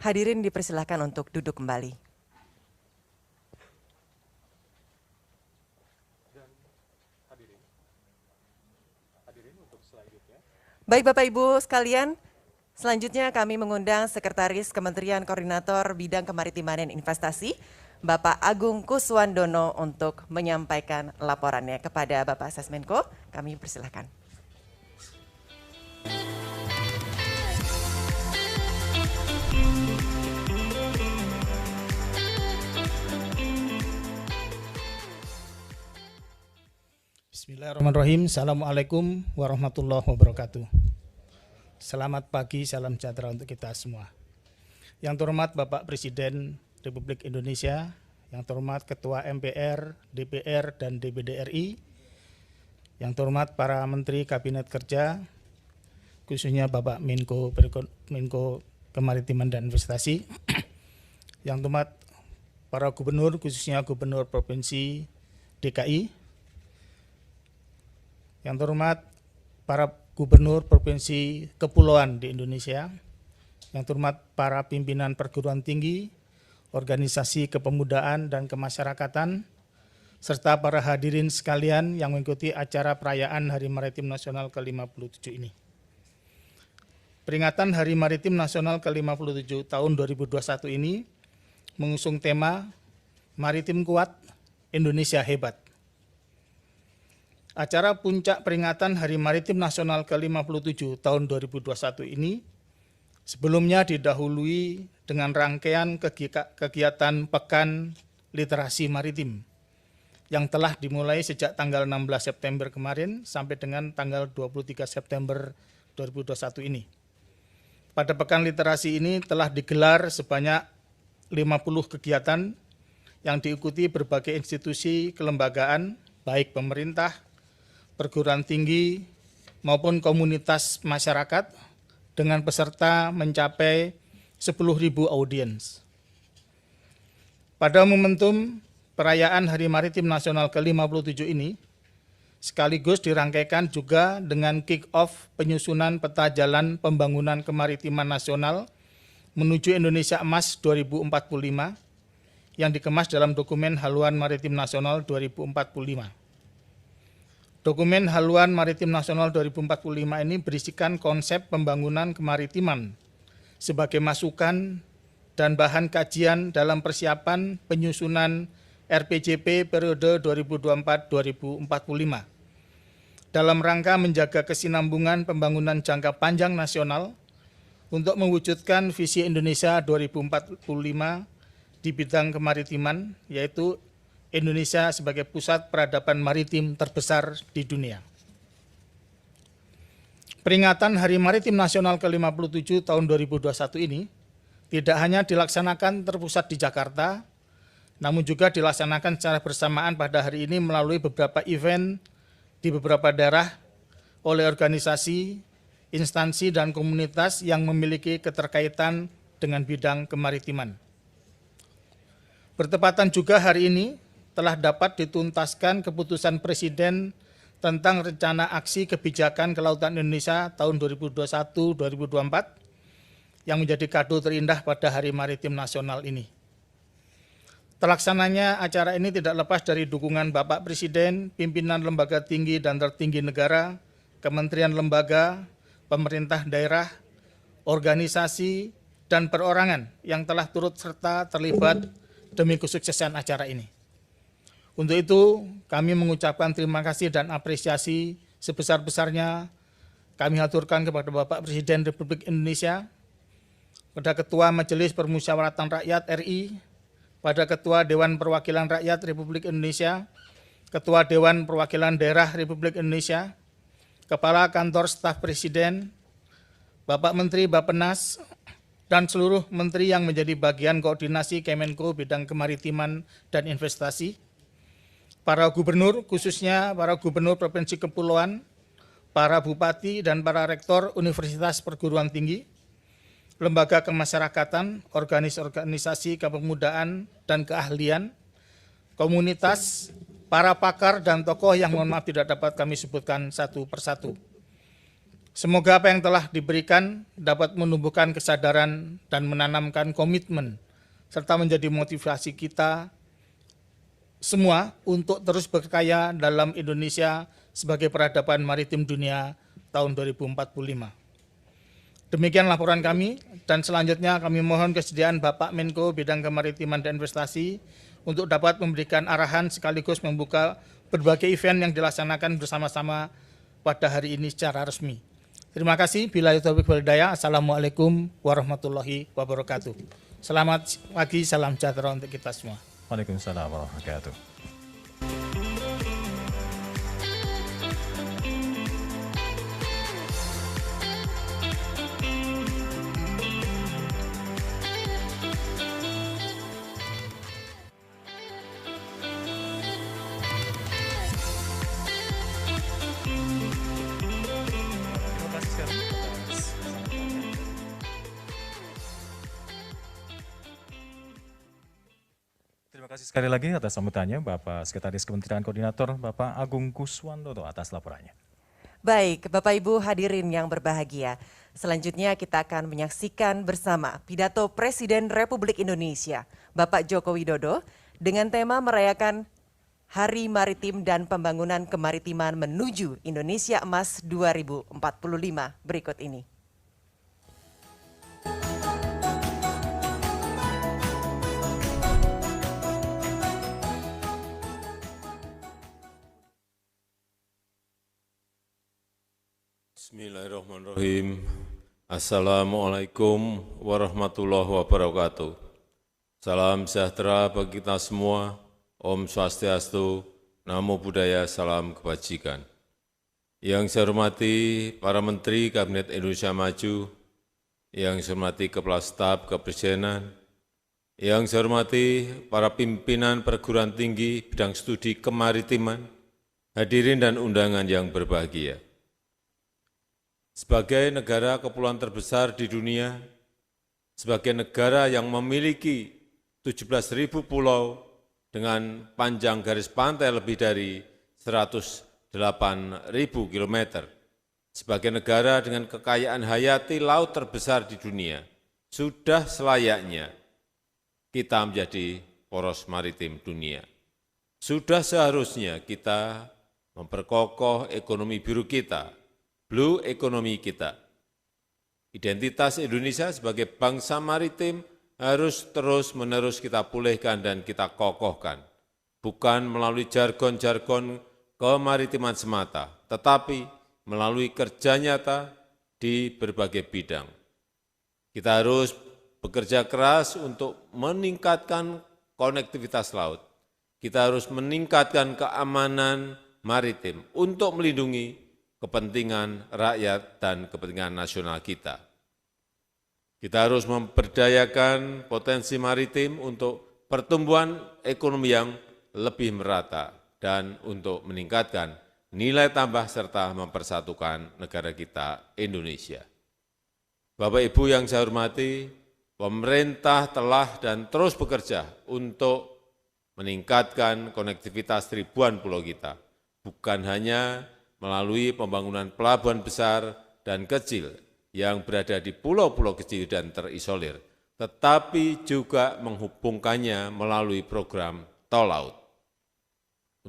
Hadirin dipersilahkan untuk duduk kembali. Baik Bapak Ibu sekalian, selanjutnya kami mengundang Sekretaris Kementerian Koordinator Bidang Kemaritiman dan Investasi, Bapak Agung Kuswandono untuk menyampaikan laporannya kepada Bapak Sesmenko. Kami persilahkan. Bismillahirrahmanirrahim. Assalamualaikum warahmatullahi wabarakatuh. Selamat pagi, salam sejahtera untuk kita semua. Yang terhormat Bapak Presiden Republik Indonesia, yang terhormat Ketua MPR, DPR, dan DPD RI, yang terhormat para Menteri Kabinet Kerja, khususnya Bapak Menko Kemaritiman dan Investasi, yang terhormat para Gubernur, khususnya Gubernur Provinsi DKI, yang terhormat para Gubernur Provinsi Kepulauan di Indonesia, yang terhormat para pimpinan perguruan tinggi, organisasi kepemudaan dan kemasyarakatan, serta para hadirin sekalian yang mengikuti acara perayaan Hari Maritim Nasional ke-57 ini. Peringatan Hari Maritim Nasional ke-57 tahun 2021 ini mengusung tema Maritim Kuat, Indonesia Hebat. Acara puncak peringatan Hari Maritim Nasional ke-57 tahun 2021 ini sebelumnya didahului dengan rangkaian kegiatan Pekan Literasi Maritim yang telah dimulai sejak tanggal 16 September kemarin sampai dengan tanggal 23 September 2021 ini. Pada Pekan Literasi ini telah digelar sebanyak 50 kegiatan yang diikuti berbagai institusi kelembagaan, baik pemerintah, perguruan tinggi, maupun komunitas masyarakat dengan peserta mencapai 10.000 audiens. Pada momentum perayaan Hari Maritim Nasional ke-57 ini, sekaligus dirangkaikan juga dengan kick-off penyusunan peta jalan pembangunan kemaritiman nasional menuju Indonesia Emas 2045 yang dikemas dalam dokumen Haluan Maritim Nasional 2045. Dokumen Haluan Maritim Nasional 2045 ini berisikan konsep pembangunan kemaritiman sebagai masukan dan bahan kajian dalam persiapan penyusunan RPJP periode 2024-2045 dalam rangka menjaga kesinambungan pembangunan jangka panjang nasional untuk mewujudkan visi Indonesia 2045 di bidang kemaritiman, yaitu Indonesia sebagai pusat peradaban maritim terbesar di dunia. Peringatan Hari Maritim Nasional ke-57 tahun 2021 ini tidak hanya dilaksanakan terpusat di Jakarta, namun juga dilaksanakan secara bersamaan pada hari ini melalui beberapa event di beberapa daerah oleh organisasi, instansi, dan komunitas yang memiliki keterkaitan dengan bidang kemaritiman. Bertepatan juga hari ini telah dapat dituntaskan keputusan Presiden tentang Rencana Aksi Kebijakan Kelautan Indonesia tahun 2021-2024 yang menjadi kado terindah pada Hari Maritim Nasional ini. Terlaksananya acara ini tidak lepas dari dukungan Bapak Presiden, pimpinan lembaga tinggi dan tertinggi negara, kementerian lembaga, pemerintah daerah, organisasi, dan perorangan yang telah turut serta terlibat demi kesuksesan acara ini. Untuk itu, kami mengucapkan terima kasih dan apresiasi sebesar-besarnya kami aturkan kepada Bapak Presiden Republik Indonesia, pada Ketua Majelis Permusyawaratan Rakyat RI, pada Ketua Dewan Perwakilan Rakyat Republik Indonesia, Ketua Dewan Perwakilan Daerah Republik Indonesia, Kepala Kantor Staf Presiden, Bapak Menteri Bappenas, dan seluruh menteri yang menjadi bagian koordinasi Kemenko bidang kemaritiman dan investasi, para gubernur, khususnya para gubernur Provinsi Kepulauan, para bupati dan para rektor universitas perguruan tinggi, lembaga kemasyarakatan, organisasi kepemudaan dan keahlian, komunitas, para pakar dan tokoh yang mohon maaf tidak dapat kami sebutkan satu persatu, Semoga apa yang telah diberikan dapat menumbuhkan kesadaran dan menanamkan komitmen, serta menjadi motivasi kita semua untuk terus berkarya dalam Indonesia sebagai peradaban maritim dunia tahun 2045. Demikian laporan kami, dan selanjutnya kami mohon kesediaan Bapak Menko Bidang Kemaritiman dan Investasi untuk dapat memberikan arahan sekaligus membuka berbagai event yang dilaksanakan bersama-sama pada hari ini secara resmi. Terima kasih. Billahi taufiq wal hidayah. Assalamualaikum warahmatullahi wabarakatuh. Selamat pagi, salam sejahtera untuk kita semua. Waalaikumsalam warahmatullahi wabarakatuh. Terima kasih sekali lagi atas sambutannya Bapak Sekretaris Kementerian Koordinator Bapak Agung Kuswandono atas laporannya. Baik, Bapak Ibu hadirin yang berbahagia. Selanjutnya kita akan menyaksikan bersama pidato Presiden Republik Indonesia, Bapak Joko Widodo, dengan tema merayakan Hari Maritim dan Pembangunan Kemaritiman menuju Indonesia Emas 2045 berikut ini. Bismillahirrahmanirrahim. Assalamualaikum warahmatullahi wabarakatuh. Salam sejahtera bagi kita semua. Om Swastiastu, Namo Buddhaya, salam kebajikan. Yang saya hormati para Menteri Kabinet Indonesia Maju, yang saya hormati Kepala Staf Kepresidenan, yang saya hormati para pimpinan perguruan tinggi bidang studi kemaritiman, hadirin dan undangan yang berbahagia. Sebagai negara kepulauan terbesar di dunia, sebagai negara yang memiliki 17.000 pulau dengan panjang garis pantai lebih dari 108.000 km, sebagai negara dengan kekayaan hayati laut terbesar di dunia, sudah selayaknya kita menjadi poros maritim dunia. Sudah seharusnya kita memperkokoh ekonomi biru kita, blue economy kita. Identitas Indonesia sebagai bangsa maritim harus terus-menerus kita pulihkan dan kita kokohkan, bukan melalui jargon-jargon kemaritiman semata, tetapi melalui kerja nyata di berbagai bidang. Kita harus bekerja keras untuk meningkatkan konektivitas laut. Kita harus meningkatkan keamanan maritim untuk melindungi kepentingan rakyat dan kepentingan nasional kita. Kita harus memberdayakan potensi maritim untuk pertumbuhan ekonomi yang lebih merata dan untuk meningkatkan nilai tambah serta mempersatukan negara kita Indonesia. Bapak Ibu yang saya hormati, pemerintah telah dan terus bekerja untuk meningkatkan konektivitas ribuan pulau kita, bukan hanya melalui pembangunan pelabuhan besar dan kecil yang berada di pulau-pulau kecil dan terisolir, tetapi juga menghubungkannya melalui program tol laut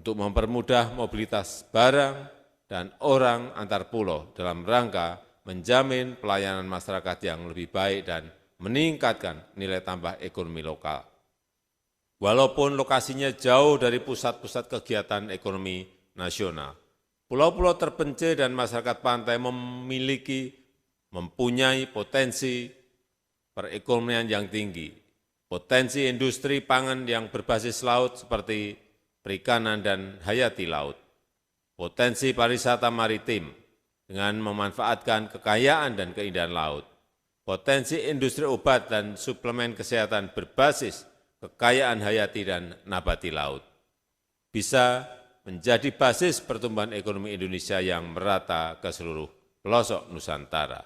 untuk mempermudah mobilitas barang dan orang antar pulau dalam rangka menjamin pelayanan masyarakat yang lebih baik dan meningkatkan nilai tambah ekonomi lokal. Walaupun lokasinya jauh dari pusat-pusat kegiatan ekonomi nasional, pulau-pulau terpencil dan masyarakat pantai mempunyai potensi perekonomian yang tinggi, potensi industri pangan yang berbasis laut seperti perikanan dan hayati laut, potensi pariwisata maritim dengan memanfaatkan kekayaan dan keindahan laut, potensi industri obat dan suplemen kesehatan berbasis kekayaan hayati dan nabati laut, bisa menjadi basis pertumbuhan ekonomi Indonesia yang merata ke seluruh pelosok Nusantara.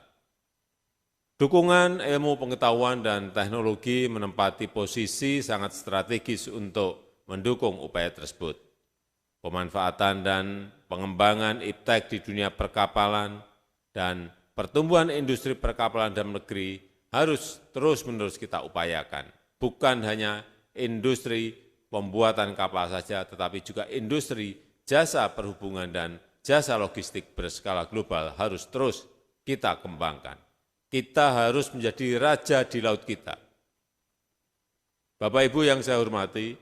Dukungan ilmu pengetahuan dan teknologi menempati posisi sangat strategis untuk mendukung upaya tersebut. Pemanfaatan dan pengembangan iptek di dunia perkapalan, dan pertumbuhan industri perkapalan dalam negeri harus terus-menerus kita upayakan. Bukan hanya industri pembuatan kapal saja, tetapi juga industri jasa perhubungan dan jasa logistik berskala global harus terus kita kembangkan. Kita harus menjadi raja di laut kita. Bapak Ibu yang saya hormati,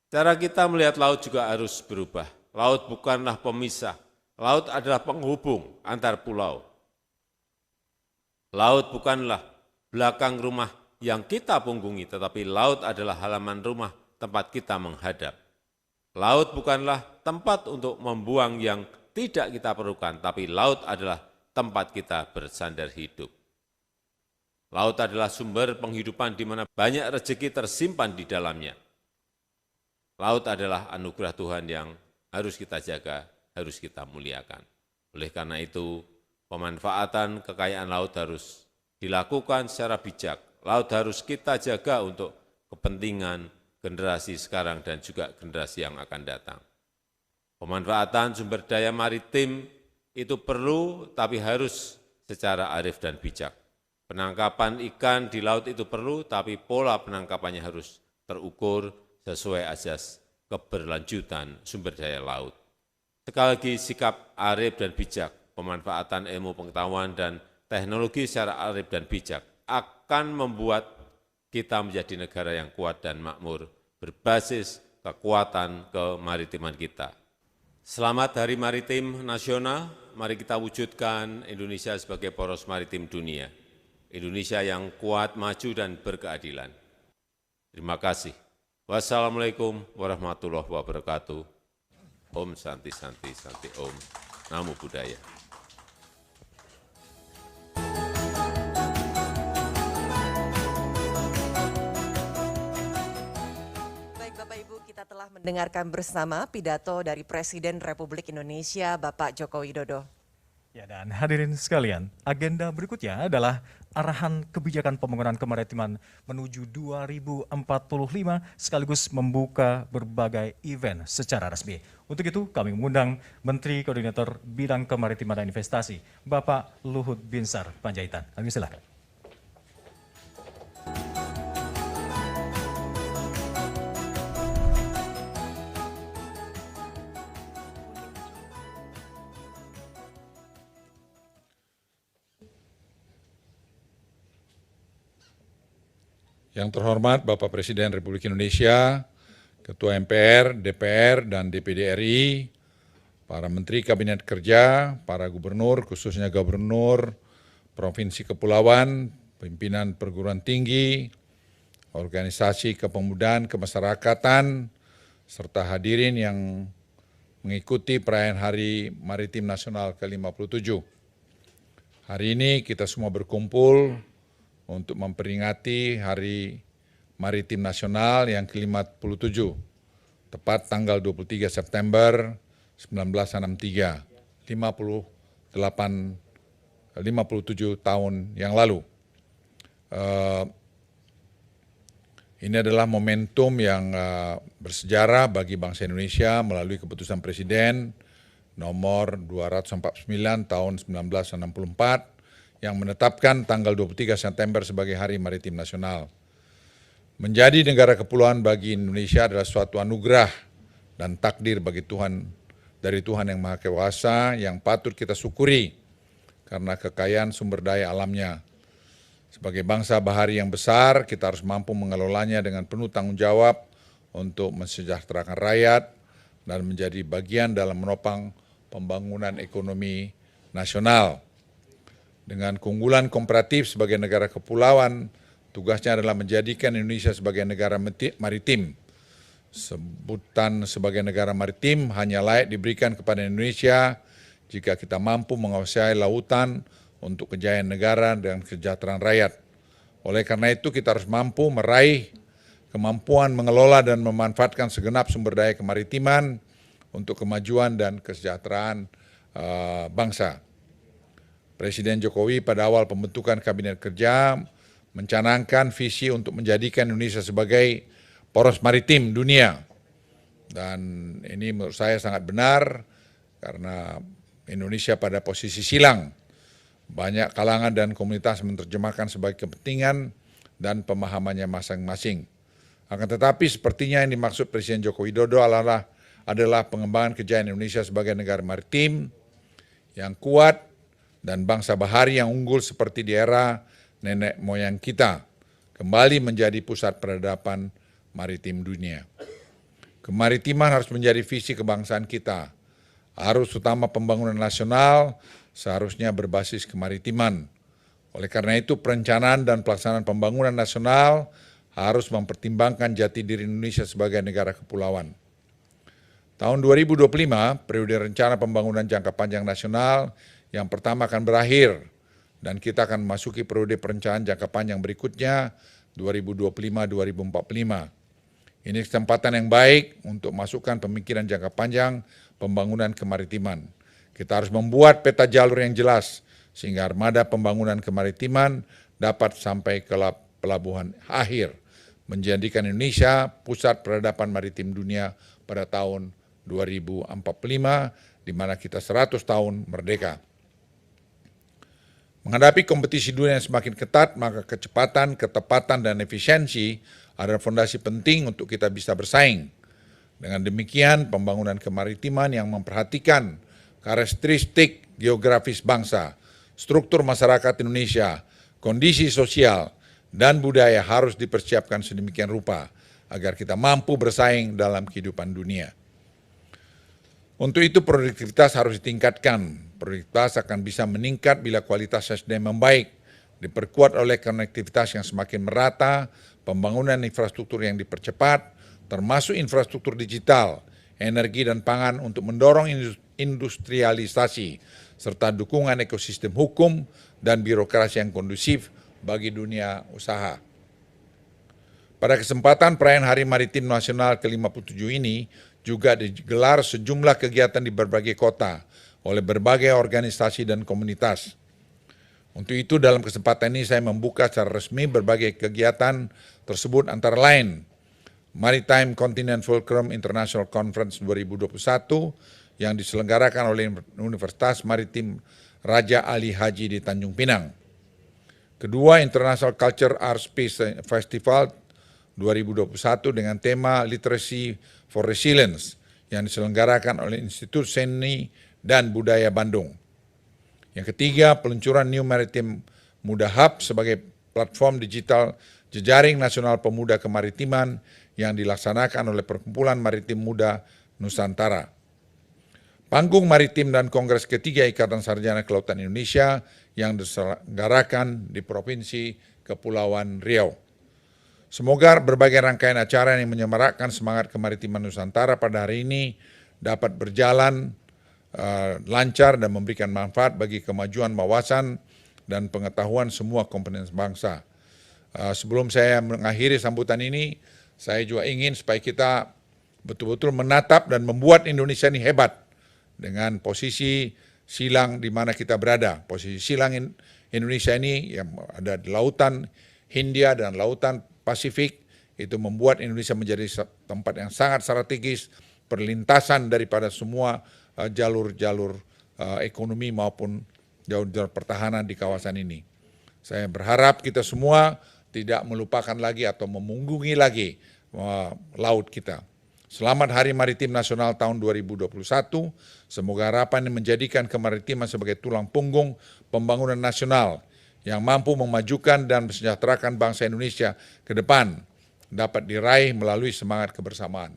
cara kita melihat laut juga harus berubah. Laut bukanlah pemisah, laut adalah penghubung antar pulau. Laut bukanlah belakang rumah yang kita punggungi, tetapi laut adalah halaman rumah tempat kita menghadap. Laut bukanlah tempat untuk membuang yang tidak kita perlukan, tapi laut adalah tempat kita bersandar hidup. Laut adalah sumber penghidupan di mana banyak rezeki tersimpan di dalamnya. Laut adalah anugerah Tuhan yang harus kita jaga, harus kita muliakan. Oleh karena itu, pemanfaatan kekayaan laut harus dilakukan secara bijak. Laut harus kita jaga untuk kepentingan generasi sekarang dan juga generasi yang akan datang. Pemanfaatan sumber daya maritim itu perlu, tapi harus secara arif dan bijak. Penangkapan ikan di laut itu perlu, tapi pola penangkapannya harus terukur sesuai asas keberlanjutan sumber daya laut. Sekali lagi, sikap arif dan bijak, pemanfaatan ilmu pengetahuan dan teknologi secara arif dan bijak akan membuat kita menjadi negara yang kuat dan makmur, berbasis kekuatan kemaritiman kita. Selamat Hari Maritim Nasional, mari kita wujudkan Indonesia sebagai poros maritim dunia. Indonesia yang kuat, maju, dan berkeadilan. Terima kasih. Wassalamualaikum warahmatullahi wabarakatuh. Om Santi Santi Santi Om. Namo Buddhaya. Baik Bapak Ibu, kita telah mendengarkan bersama pidato dari Presiden Republik Indonesia Bapak Joko Widodo. Ya, dan hadirin sekalian, agenda berikutnya adalah arahan kebijakan pembangunan kemaritiman menuju 2045 sekaligus membuka berbagai event secara resmi. Untuk itu kami mengundang Menteri Koordinator Bidang Kemaritiman dan Investasi, Bapak Luhut Binsar Panjaitan. Kami silakan. Yang terhormat Bapak Presiden Republik Indonesia, Ketua MPR, DPR, dan DPD RI, para Menteri Kabinet Kerja, para Gubernur, khususnya Gubernur Provinsi Kepulauan, pimpinan perguruan tinggi, organisasi kepemudaan, kemasyarakatan, serta hadirin yang mengikuti perayaan Hari Maritim Nasional ke-57. Hari ini kita semua berkumpul untuk memperingati Hari Maritim Nasional yang ke-57, tepat tanggal 23 September 1963, 57 tahun yang lalu. Ini adalah momentum yang bersejarah bagi bangsa Indonesia melalui keputusan Presiden nomor 249 tahun 1964, yang menetapkan tanggal 23 September sebagai Hari Maritim Nasional. Menjadi negara kepulauan bagi Indonesia adalah suatu anugerah dan takdir bagi Tuhan, dari Tuhan yang Maha Kuasa yang patut kita syukuri karena kekayaan sumber daya alamnya. Sebagai bangsa bahari yang besar, kita harus mampu mengelolanya dengan penuh tanggung jawab untuk mensejahterakan rakyat dan menjadi bagian dalam menopang pembangunan ekonomi nasional. Dengan keunggulan komparatif sebagai negara kepulauan, tugasnya adalah menjadikan Indonesia sebagai negara maritim. Sebutan sebagai negara maritim hanya layak diberikan kepada Indonesia jika kita mampu menguasai lautan untuk kejayaan negara dan kesejahteraan rakyat. Oleh karena itu kita harus mampu meraih kemampuan mengelola dan memanfaatkan segenap sumber daya kemaritiman untuk kemajuan dan kesejahteraan bangsa. Presiden Jokowi pada awal pembentukan Kabinet Kerja mencanangkan visi untuk menjadikan Indonesia sebagai poros maritim dunia. Dan ini menurut saya sangat benar karena Indonesia pada posisi silang Banyak kalangan dan komunitas menerjemahkan sebagai kepentingan dan pemahamannya masing-masing. Akan tetapi sepertinya yang dimaksud Presiden Joko Widodo adalah pengembangan kejayaan Indonesia sebagai negara maritim yang kuat dan bangsa bahari yang unggul seperti di era nenek moyang kita, kembali menjadi pusat peradaban maritim dunia. Kemaritiman harus menjadi visi kebangsaan kita. Arus utama pembangunan nasional seharusnya berbasis kemaritiman. Oleh karena itu, perencanaan dan pelaksanaan pembangunan nasional harus mempertimbangkan jati diri Indonesia sebagai negara kepulauan. Tahun 2025, periode rencana pembangunan jangka panjang nasional yang pertama akan berakhir dan kita akan memasuki periode perencanaan jangka panjang berikutnya 2025-2045. Ini kesempatan yang baik untuk masukkan pemikiran jangka panjang pembangunan kemaritiman. Kita harus membuat peta jalur yang jelas sehingga armada pembangunan kemaritiman dapat sampai ke pelabuhan akhir, menjadikan Indonesia pusat peradaban maritim dunia pada tahun 2045, di mana kita 100 tahun merdeka. Menghadapi kompetisi dunia yang semakin ketat, maka kecepatan, ketepatan, dan efisiensi adalah fondasi penting untuk kita bisa bersaing. Dengan demikian, pembangunan kemaritiman yang memperhatikan karakteristik geografis bangsa, struktur masyarakat Indonesia, kondisi sosial, dan budaya harus dipersiapkan sedemikian rupa agar kita mampu bersaing dalam kehidupan dunia. Untuk itu produktivitas harus ditingkatkan. Produktivitas akan bisa meningkat bila kualitas SDM membaik, diperkuat oleh konektivitas yang semakin merata, pembangunan infrastruktur yang dipercepat, termasuk infrastruktur digital, energi dan pangan untuk mendorong industrialisasi, serta dukungan ekosistem hukum dan birokrasi yang kondusif bagi dunia usaha. Pada kesempatan perayaan Hari Maritim Nasional ke-57 ini, juga digelar sejumlah kegiatan di berbagai kota oleh berbagai organisasi dan komunitas. Untuk itu dalam kesempatan ini saya membuka secara resmi berbagai kegiatan tersebut antara lain Maritime Continent Fulcrum International Conference 2021 yang diselenggarakan oleh Universitas Maritim Raja Ali Haji di Tanjung Pinang. Kedua, International Culture Arts Peace Festival 2021 dengan tema Literacy for Resilience yang diselenggarakan oleh Institut Seni dan Budaya Bandung. Yang ketiga, peluncuran New Maritime Muda Hub sebagai platform digital jejaring nasional pemuda kemaritiman yang dilaksanakan oleh Perkumpulan Maritim Muda Nusantara. Panggung Maritim dan Kongres ketiga Ikatan Sarjana Kelautan Indonesia yang diselenggarakan di Provinsi Kepulauan Riau. Semoga berbagai rangkaian acara yang menyemarakkan semangat kemaritiman Nusantara pada hari ini dapat berjalan lancar dan memberikan manfaat bagi kemajuan wawasan dan pengetahuan semua komponen bangsa. Sebelum saya mengakhiri sambutan ini, saya juga ingin supaya kita betul-betul menatap dan membuat Indonesia ini hebat dengan posisi silang di mana kita berada. Posisi silang Indonesia ini yang ada di Lautan Hindia dan Lautan Pasifik itu membuat Indonesia menjadi tempat yang sangat strategis, perlintasan daripada semua jalur-jalur ekonomi maupun jalur-jalur pertahanan di kawasan ini. Saya berharap kita semua tidak melupakan lagi atau memunggungi lagi laut kita. Selamat Hari Maritim Nasional tahun 2021. Semoga harapan ini menjadikan kemaritiman sebagai tulang punggung pembangunan nasional yang mampu memajukan dan mensejahterakan bangsa Indonesia ke depan dapat diraih melalui semangat kebersamaan.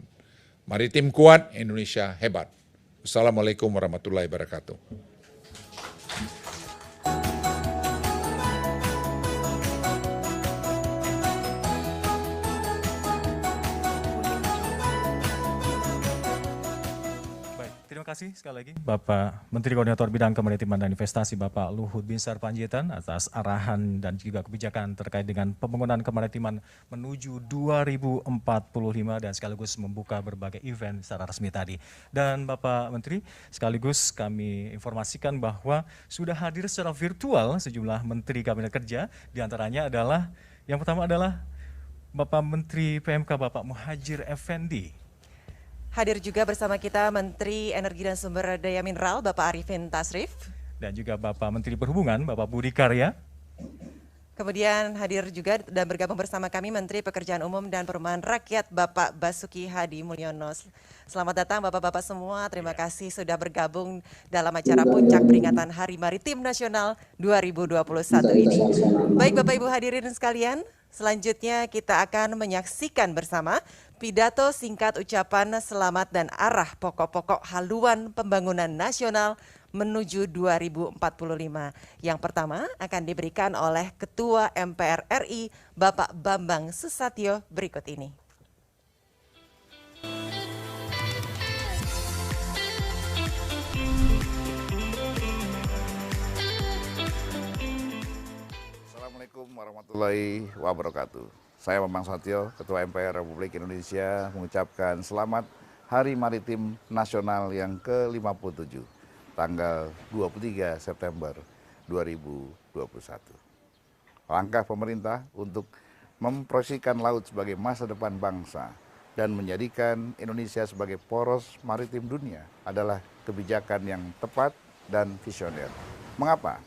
Maritim kuat, Indonesia hebat. Wassalamualaikum warahmatullahi wabarakatuh. Terima kasih sekali lagi Bapak Menteri Koordinator Bidang Kemaritiman dan Investasi Bapak Luhut Binsar Panjaitan atas arahan dan juga kebijakan terkait dengan pembangunan kemaritiman menuju 2045 dan sekaligus membuka berbagai event secara resmi tadi. Dan Bapak Menteri, sekaligus kami informasikan bahwa sudah hadir secara virtual sejumlah Menteri Kabinet Kerja, diantaranya adalah yang pertama adalah Bapak Menteri PMK Bapak Muhadjir Effendi. Hadir juga bersama kita Menteri Energi dan Sumber Daya Mineral Bapak Arifin Tasrif. dan juga Bapak Menteri Perhubungan, Bapak Budi Karya. Kemudian hadir juga dan bergabung bersama kami Menteri Pekerjaan Umum dan Perumahan Rakyat Bapak Basuki Hadi Mulyono. Selamat datang Bapak-Bapak semua, terima kasih sudah bergabung dalam acara Puncak Peringatan Hari Maritim Nasional 2021 ini. Baik Bapak Ibu hadirin sekalian, selanjutnya kita akan menyaksikan bersama pidato singkat ucapan selamat dan arah pokok-pokok haluan pembangunan nasional menuju 2045. Yang pertama akan diberikan oleh Ketua MPR RI Bapak Bambang Susatyo berikut ini. Assalamualaikum warahmatullahi wabarakatuh. Saya Bambang Susatyo, Ketua MPR Republik Indonesia mengucapkan selamat Hari Maritim Nasional yang ke-57. Tanggal 23 September 2021. Langkah pemerintah untuk memproyeksikan laut sebagai masa depan bangsa dan menjadikan Indonesia sebagai poros maritim dunia adalah kebijakan yang tepat dan visioner. Mengapa?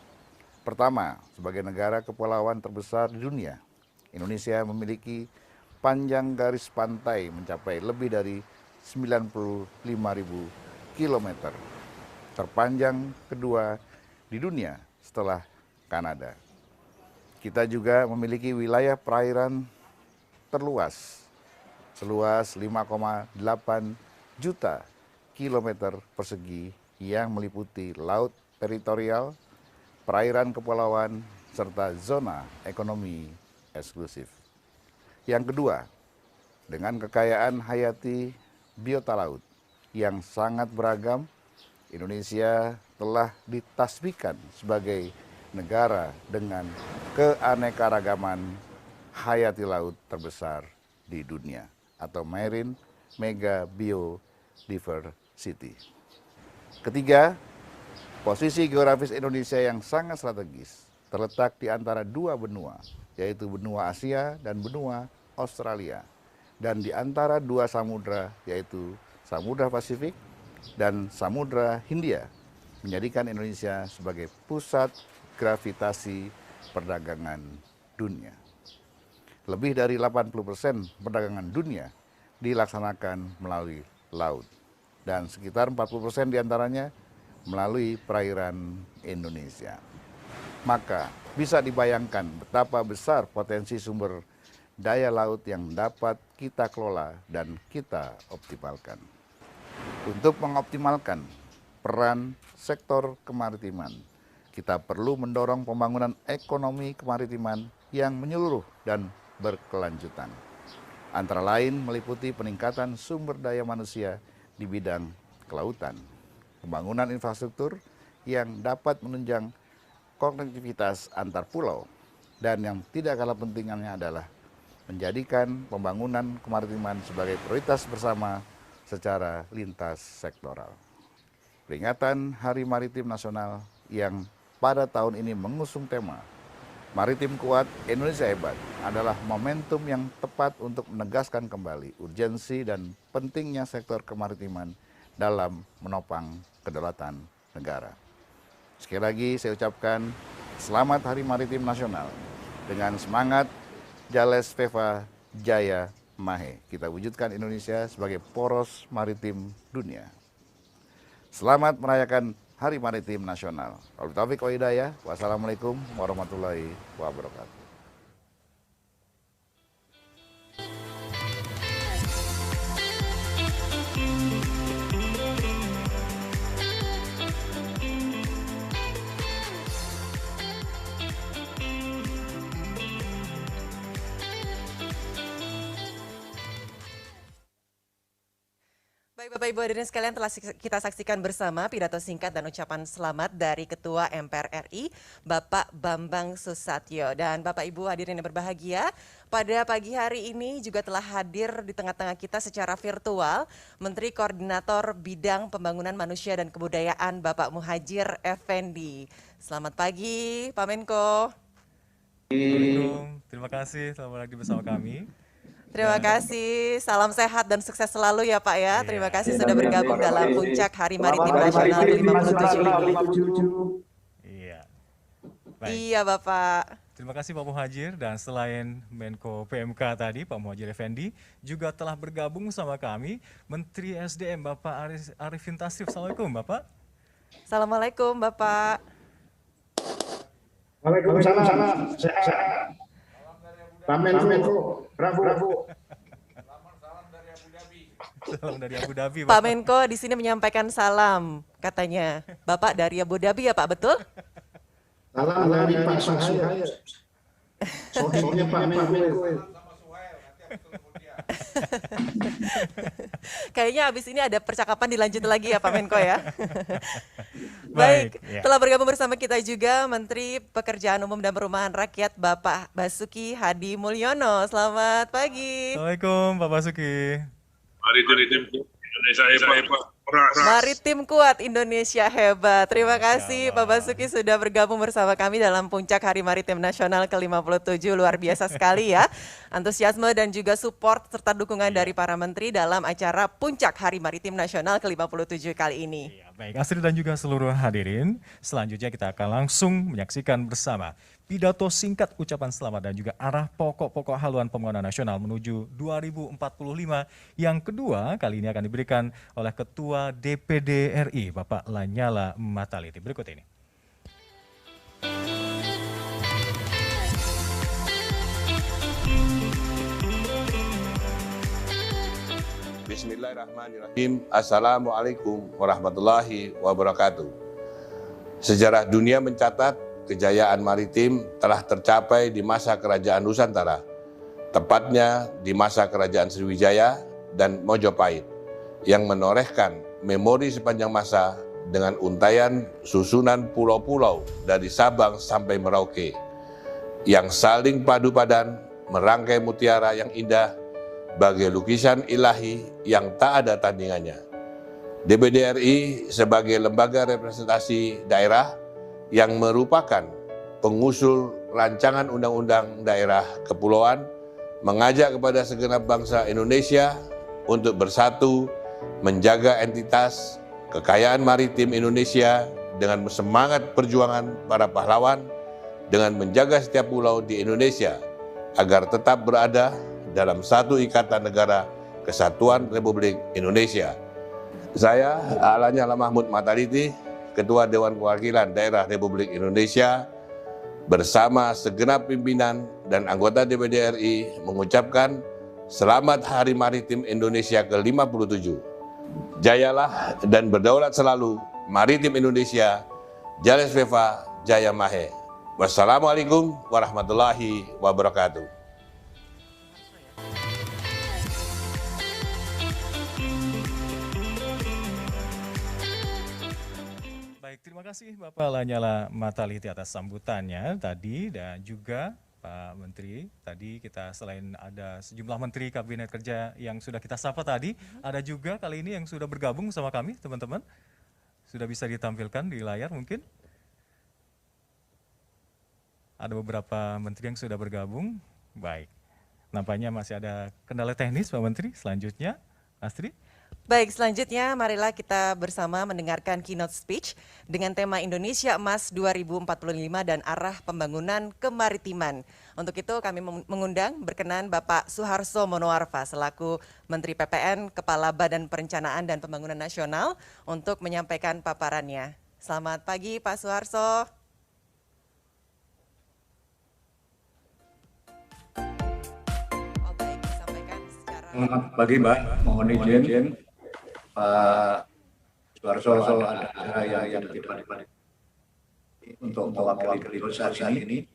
Pertama, sebagai negara kepulauan terbesar di dunia, Indonesia memiliki panjang garis pantai mencapai lebih dari 95.000 kilometer. Terpanjang kedua di dunia setelah Kanada. Kita juga memiliki wilayah perairan terluas, seluas 5,8 juta kilometer persegi yang meliputi laut teritorial, perairan kepulauan, serta zona ekonomi eksklusif. Yang kedua, dengan kekayaan hayati biota laut yang sangat beragam, Indonesia telah ditasbihkan sebagai negara dengan keanekaragaman hayati laut terbesar di dunia atau Marine Mega Biodiversity. Ketiga, posisi geografis Indonesia yang sangat strategis terletak di antara dua benua, yaitu benua Asia dan benua Australia, dan di antara dua samudra, yaitu Samudra Pasifik dan Samudra Hindia, menjadikan Indonesia sebagai pusat gravitasi perdagangan dunia. Lebih dari 80% perdagangan dunia dilaksanakan melalui laut, dan sekitar 40% diantaranya melalui perairan Indonesia. Maka bisa dibayangkan betapa besar potensi sumber daya laut yang dapat kita kelola dan kita optimalkan. Untuk mengoptimalkan peran sektor kemaritiman, kita perlu mendorong pembangunan ekonomi kemaritiman yang menyeluruh dan berkelanjutan. Antara lain meliputi peningkatan sumber daya manusia di bidang kelautan, pembangunan infrastruktur yang dapat menunjang konektivitas antar pulau, dan yang tidak kalah pentingnya adalah menjadikan pembangunan kemaritiman sebagai prioritas bersama secara lintas sektoral. Peringatan Hari Maritim Nasional yang pada tahun ini mengusung tema Maritim Kuat, Indonesia Hebat adalah momentum yang tepat untuk menegaskan kembali urgensi dan pentingnya sektor kemaritiman dalam menopang kedaulatan negara. Sekali lagi saya ucapkan selamat Hari Maritim Nasional dengan semangat Jales Veva Jaya Mahe. Kita wujudkan Indonesia sebagai poros maritim dunia. Selamat merayakan Hari Maritim Nasional. Wabillahi taufiq wal hidayah. Wassalamualaikum warahmatullahi wabarakatuh. Baik Bapak Ibu hadirin sekalian, telah kita saksikan bersama pidato singkat dan ucapan selamat dari Ketua MPR RI Bapak Bambang Susatyo. Dan Bapak Ibu hadirin yang berbahagia, pada pagi hari ini juga telah hadir di tengah-tengah kita secara virtual Menteri Koordinator Bidang Pembangunan Manusia dan Kebudayaan Bapak Muhadjir Effendi. Selamat pagi Pak Menko. Terima kasih selamat lagi bersama kami. Terima kasih, salam sehat dan sukses selalu ya Pak ya. Terima kasih sudah bergabung dalam Puncak Hari Maritim Nasional ke-57 ini. Iya Bapak. Terima kasih Pak Muhadjir, dan selain Menko PMK tadi Pak Muhadjir Effendi juga telah bergabung sama kami Menteri SDM Bapak Arifin Tasrif. Assalamualaikum Bapak. Assalamualaikum Bapak. Waalaikumsalam. Sehat. Pak Menko, bravo. Salam dari Abu Dhabi. Pak Menko di sini menyampaikan salam katanya. Bapak dari Abu Dhabi ya Pak, betul? Salam dari Pak Suhail. Sohibnya Pak Menko. Kayaknya habis ini ada percakapan dilanjut lagi ya Pak Menko ya. Baik, telah bergabung bersama kita juga Menteri Pekerjaan Umum dan Perumahan Rakyat Bapak Basuki Hadi Mulyono. Selamat pagi. Assalamualaikum Pak Basuki. Maritim Indonesia hebat. Maritim kuat, Indonesia hebat. Terima kasih Pak Basuki sudah bergabung bersama kami dalam Puncak Hari Maritim Nasional ke-57. Luar biasa sekali ya. Antusiasme dan juga support serta dukungan dari para menteri dalam acara Puncak Hari Maritim Nasional ke-57 kali ini. Baik, Astrid dan juga seluruh hadirin, selanjutnya kita akan langsung menyaksikan bersama pidato singkat ucapan selamat dan juga arah pokok-pokok haluan pembangunan nasional menuju 2045 yang kedua kali ini akan diberikan oleh Ketua DPD RI Bapak Lanyala Mataliti. Berikut ini. Bismillahirrahmanirrahim. Assalamualaikum warahmatullahi wabarakatuh. Sejarah dunia mencatat kejayaan maritim telah tercapai di masa Kerajaan Nusantara, tepatnya di masa Kerajaan Sriwijaya dan Mojopahit, yang menorehkan memori sepanjang masa dengan untaian susunan pulau-pulau dari Sabang sampai Merauke, yang saling padu padan merangkai mutiara yang indah bagai lukisan ilahi yang tak ada tandingannya. DPD RI sebagai lembaga representasi daerah yang merupakan pengusul rancangan undang-undang daerah kepulauan mengajak kepada segenap bangsa Indonesia untuk bersatu menjaga entitas kekayaan maritim Indonesia dengan semangat perjuangan para pahlawan dengan menjaga setiap pulau di Indonesia agar tetap berada dalam satu ikatan negara kesatuan Republik Indonesia. Saya, Lanyala Mahmud Mataliti, Ketua Dewan Perwakilan Daerah Republik Indonesia, bersama segenap pimpinan dan anggota DPD RI mengucapkan Selamat Hari Maritim Indonesia ke-57. Jayalah dan berdaulat selalu Maritim Indonesia, Jales Veva Jaya Mahe. Wassalamualaikum warahmatullahi wabarakatuh. Terima kasih Bapak Lanyala Mataliti atas sambutannya tadi, dan juga Pak Menteri. Tadi kita selain ada sejumlah Menteri Kabinet Kerja yang sudah kita sapa tadi, ada juga kali ini yang sudah bergabung sama kami teman-teman. Sudah bisa ditampilkan di layar mungkin. Ada beberapa Menteri yang sudah bergabung. Baik, nampaknya masih ada kendala teknis Pak Menteri. Selanjutnya, Astrid. Baik, selanjutnya marilah kita bersama mendengarkan keynote speech dengan tema Indonesia Emas 2045 dan arah pembangunan kemaritiman. Untuk itu kami mengundang berkenan Bapak Suharso Monoarfa selaku Menteri PPN, Kepala Badan Perencanaan dan Pembangunan Nasional untuk menyampaikan paparannya. Selamat pagi Pak Suharso. Selamat pagi Mbak, mohon izin Pak Suharso ada saya yang tidak untuk mewakili beliau saat ini.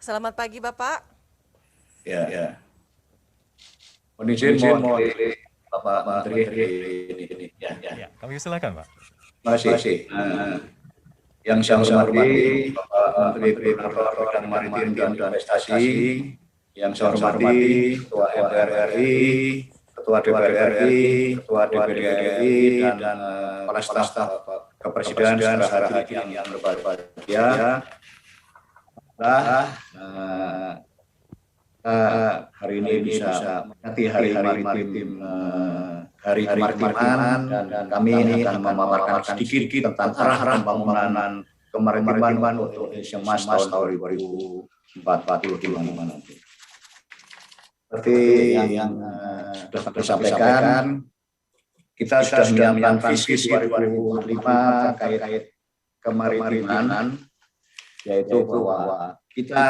Selamat pagi Bapak. Ya. Mohon izin mewakili Bapak Menteri ini. Ya. Kami silakan Pak. Terima kasih. Yang saya hormati Bapak Menteri Bidang Maritim dan Investasi, yang saya hormati Ketua MPR RI, Ketua DPR RI, Ketua DPD RI, dan kepala staf kepresidenan secara yang berbahagia. hari ini bisa nanti hari maritim hari kemaritiman dan kami akan memaparkan sedikit tentang arah pembangunan kemaritiman untuk Indonesia Emas tahun 2045 nanti. Seperti yang sudah kami sampaikan, kita sudah menyiapkan visi 2045 terkait kemaritiman, yaitu bahwa kita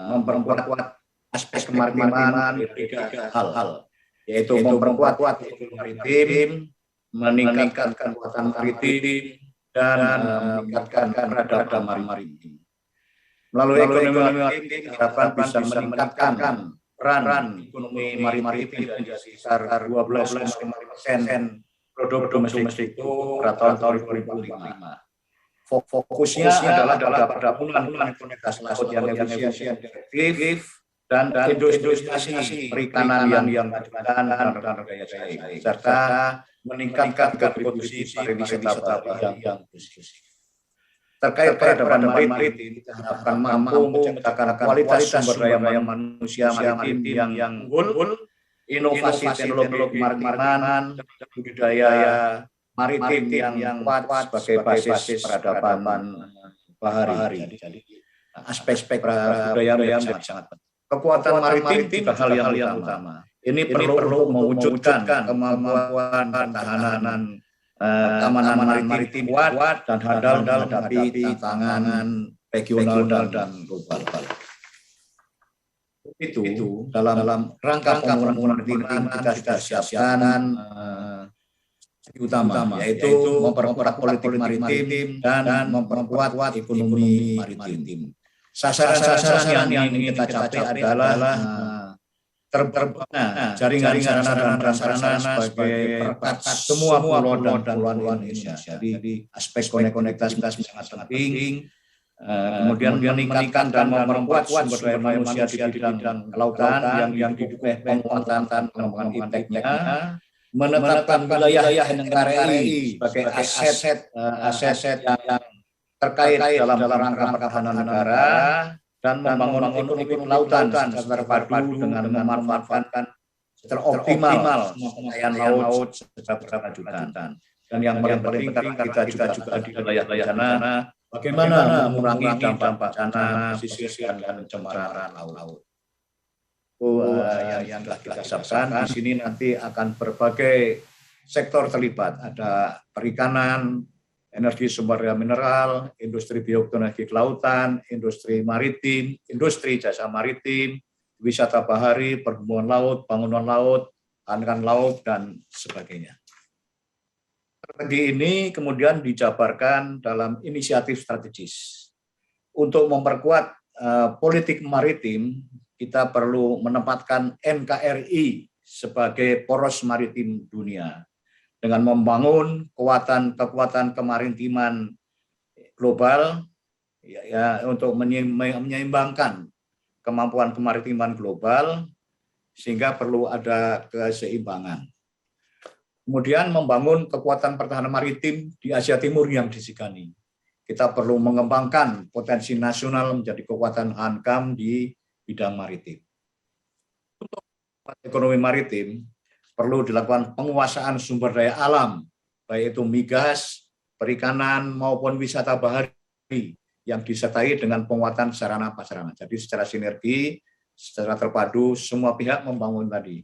memperkuat aspek kemaritiman dari 3 hal, yaitu memperkuat ekonomi maritim, meningkatkan kekuatan maritim, dan meningkatkan peradaban maritim. Melalui ekonomi maritim, diharapkan bisa meningkatkan peran ekonomi maritim dari sekitar 12,5% produk domestik itu pada tahun 2045. Fokusnya adalah pada pembangunan komunitas laut yang efisien, efektif, dan industrialisasi perikanan yang berkelanjutan dan berdaya saing, serta meningkatkan kontribusi pariwisata yang positif. Terkait peradaban maritim, kita harapkan mampu menciptakan kualitas sumber daya manusia maritim yang unggul, inovasi teknologi maritiman, dan budidaya maritim yang kuat sebagai basis peradaban bahari. Jadi aspek budaya yang sangat penting. Kekuatan maritim juga hal yang utama. Ini perlu mewujudkan kemampuan pertahanan keamanan maritim kuat dan handal menghadapi tantangan regional dan global. Itu dalam rangka pembangunan maritim kita sudah siapkan utama, yaitu memperkuat politik maritim dan memperkuat ekonomi maritim. Sasaran yang ingin kita capai adalah terbentuknya jaringan sarana dan prasarana sebagai perekat semua pulau dan kepulauan Indonesia. Jadi aspek konektivitas sangat penting. Kemudian meningkatkan dan memperkuat sumber daya manusia di bidang kelautan yang didukung penguatan dan pengembangan ipteknya, menetapkan wilayah negara RI sebagai aset yang terkait dalam rangka pertahanan negara, dan membangun ekonomi kelautan secara terpadu dengan memanfaatkan secara optimal kekayaan laut secara berkelanjutan. Dan yang paling penting kita juga di wilayah sana bagaimana mengurangi dampak bencana, pesisir dan pencemaran laut. Yang telah kita siapkan di sini nanti akan berbagai sektor terlibat, ada perikanan, energi sumber daya mineral, industri bioteknologi kelautan, industri maritim, industri jasa maritim, wisata bahari, perhubungan laut, bangunan laut, angkatan laut, dan sebagainya. Strategi ini kemudian dijabarkan dalam inisiatif strategis. Untuk memperkuat politik maritim, kita perlu menempatkan NKRI sebagai poros maritim dunia, dengan membangun kekuatan kemaritiman global untuk menyeimbangkan kemampuan kemaritiman global, sehingga perlu ada keseimbangan. Kemudian membangun kekuatan pertahanan maritim di Asia Timur yang disegani. Kita perlu mengembangkan potensi nasional menjadi kekuatan hankam di bidang maritim. Untuk ekonomi maritim, perlu dilakukan penguasaan sumber daya alam, baik itu migas, perikanan, maupun wisata bahari yang disertai dengan penguatan sarana prasarana. Jadi secara sinergi, secara terpadu, semua pihak membangun tadi.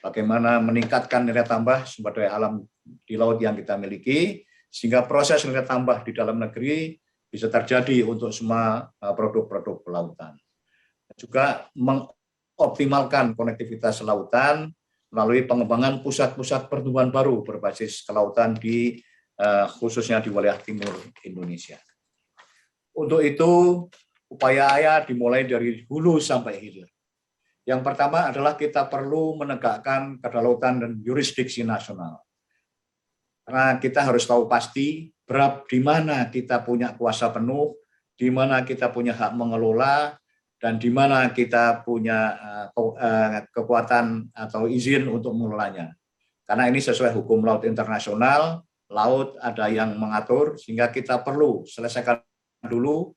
Bagaimana meningkatkan nilai tambah sumber daya alam di laut yang kita miliki, sehingga proses nilai tambah di dalam negeri bisa terjadi untuk semua produk-produk kelautan. Juga mengoptimalkan konektivitas lautan melalui pengembangan pusat-pusat pertumbuhan baru berbasis kelautan di khususnya di wilayah timur Indonesia. Untuk itu, upaya dimulai dari hulu sampai hilir. Yang pertama adalah kita perlu menegakkan kedaulatan dan yurisdiksi nasional. Karena kita harus tahu pasti di mana kita punya kuasa penuh, di mana kita punya hak mengelola, dan di mana kita punya kekuatan atau izin untuk mengelolanya. Karena ini sesuai hukum laut internasional, laut ada yang mengatur, sehingga kita perlu selesaikan dulu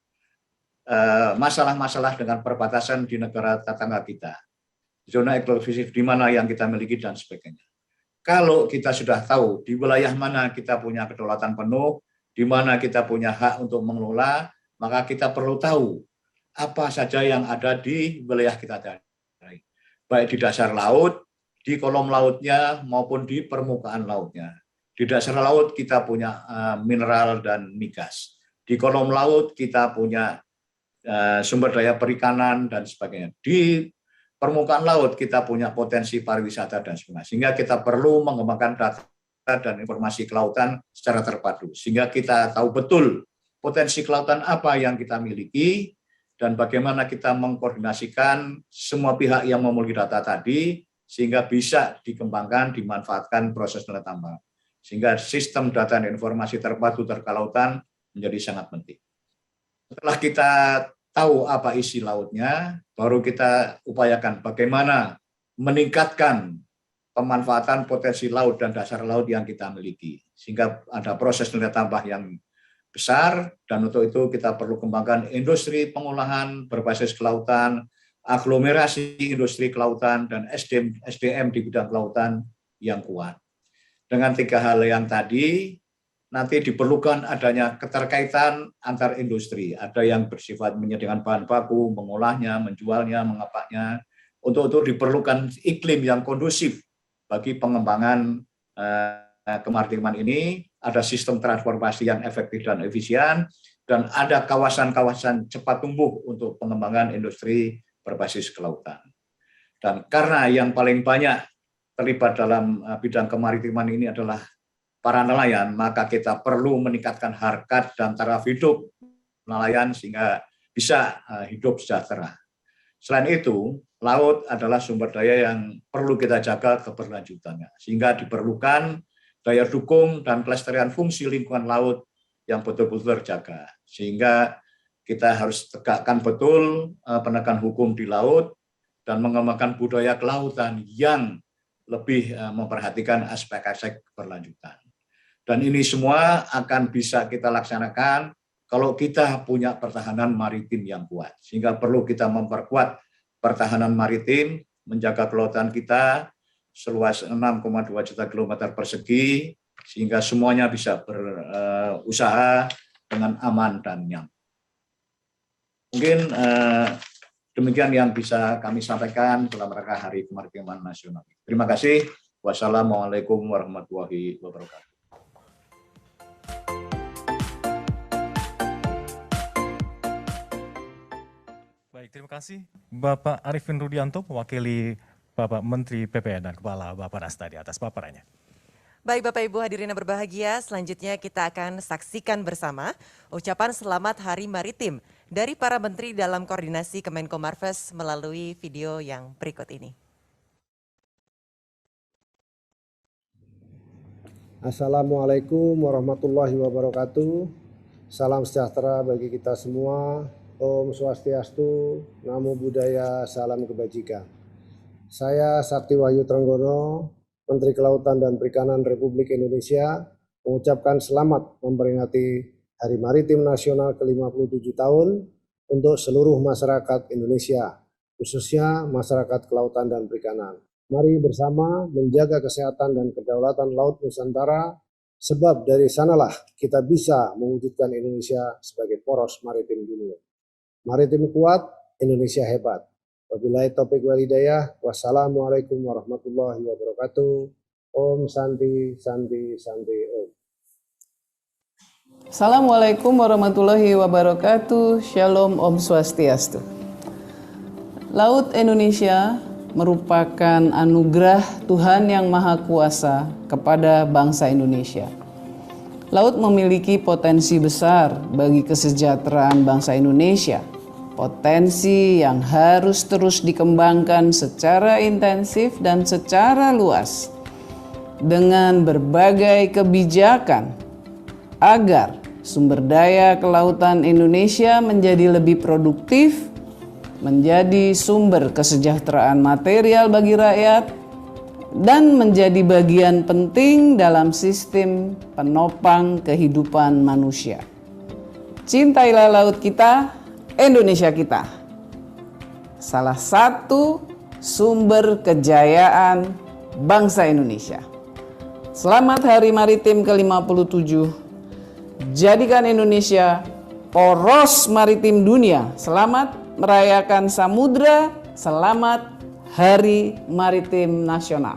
masalah-masalah dengan perbatasan di negara tetangga kita, zona eksklusif di mana yang kita miliki dan sebagainya. Kalau kita sudah tahu di wilayah mana kita punya kedaulatan penuh, di mana kita punya hak untuk mengelola, maka kita perlu tahu apa saja yang ada di wilayah kita tadi, baik di dasar laut, di kolom lautnya maupun di permukaan lautnya. Di dasar laut kita punya mineral dan migas. Di kolom laut kita punya sumber daya perikanan dan sebagainya. Di permukaan laut kita punya potensi pariwisata dan sebagainya. Sehingga kita perlu mengembangkan data dan informasi kelautan secara terpadu. Sehingga kita tahu betul potensi kelautan apa yang kita miliki dan bagaimana kita mengkoordinasikan semua pihak yang memiliki data tadi sehingga bisa dikembangkan, dimanfaatkan proses nilai tambah. Sehingga sistem data dan informasi terpadu terkelautan menjadi sangat penting. Setelah kita tahu apa isi lautnya, baru kita upayakan bagaimana meningkatkan pemanfaatan potensi laut dan dasar laut yang kita miliki. Sehingga ada proses nilai tambah yang besar, dan untuk itu kita perlu kembangkan industri pengolahan berbasis kelautan, aglomerasi industri kelautan, dan SDM di bidang kelautan yang kuat. Dengan 3 hal yang tadi, nanti diperlukan adanya keterkaitan antar industri. Ada yang bersifat menyediakan bahan baku, mengolahnya, menjualnya, mengapaknya. Untuk itu diperlukan iklim yang kondusif bagi pengembangan kemaritiman ini. Ada sistem transportasi yang efektif dan efisien, dan ada kawasan-kawasan cepat tumbuh untuk pengembangan industri berbasis kelautan. Dan karena yang paling banyak terlibat dalam bidang kemaritiman ini adalah para nelayan, maka kita perlu meningkatkan harkat dan taraf hidup nelayan sehingga bisa hidup sejahtera. Selain itu, laut adalah sumber daya yang perlu kita jaga keberlanjutannya, sehingga diperlukan daya dukung dan pelestarian fungsi lingkungan laut yang betul-betul terjaga. Sehingga kita harus tegakkan betul penegakan hukum di laut dan mengembangkan budaya kelautan yang lebih memperhatikan aspek-aspek keberlanjutan. Dan ini semua akan bisa kita laksanakan kalau kita punya pertahanan maritim yang kuat. Sehingga perlu kita memperkuat pertahanan maritim, menjaga kelautan kita seluas 6,2 juta kilometer persegi, sehingga semuanya bisa berusaha dengan aman dan nyaman. Mungkin demikian yang bisa kami sampaikan dalam rangka Hari Kemaritiman Nasional. Terima kasih. Wassalamualaikum warahmatullahi wabarakatuh. Baik, terima kasih Bapak Arifin Rudianto, mewakili Bapak Menteri PPN dan Kepala Bappenas tadi atas paparannya. Baik Bapak Ibu hadirin yang berbahagia, selanjutnya kita akan saksikan bersama ucapan selamat Hari Maritim dari para menteri dalam koordinasi Kemenko Marves melalui video yang berikut ini. Assalamualaikum warahmatullahi wabarakatuh. Salam sejahtera bagi kita semua. Om Swastiastu, Namo Buddhaya, salam kebajikan. Saya Sakti Wahyu Trenggono, Menteri Kelautan dan Perikanan Republik Indonesia, mengucapkan selamat memperingati Hari Maritim Nasional ke-57 tahun untuk seluruh masyarakat Indonesia, khususnya masyarakat kelautan dan perikanan. Mari bersama menjaga kesehatan dan kedaulatan Laut Nusantara, sebab dari sanalah kita bisa mewujudkan Indonesia sebagai poros maritim dunia. Maritim kuat, Indonesia hebat. Wabillahi taufiq wal hidayah. Wassalamualaikum warahmatullahi wabarakatuh. Om Santi, Santi, Santi, Om. Assalamualaikum warahmatullahi wabarakatuh. Shalom, Om Swastiastu. Laut Indonesia merupakan anugerah Tuhan Yang Maha Kuasa kepada bangsa Indonesia. Laut memiliki potensi besar bagi kesejahteraan bangsa Indonesia. Potensi yang harus terus dikembangkan secara intensif dan secara luas dengan berbagai kebijakan agar sumber daya kelautan Indonesia menjadi lebih produktif, menjadi sumber kesejahteraan material bagi rakyat, dan menjadi bagian penting dalam sistem penopang kehidupan manusia. Cintailah laut kita, Indonesia kita. Salah satu sumber kejayaan bangsa Indonesia. Selamat Hari Maritim ke-57. Jadikan Indonesia poros maritim dunia. Selamat merayakan Samudra. Selamat Hari Maritim Nasional.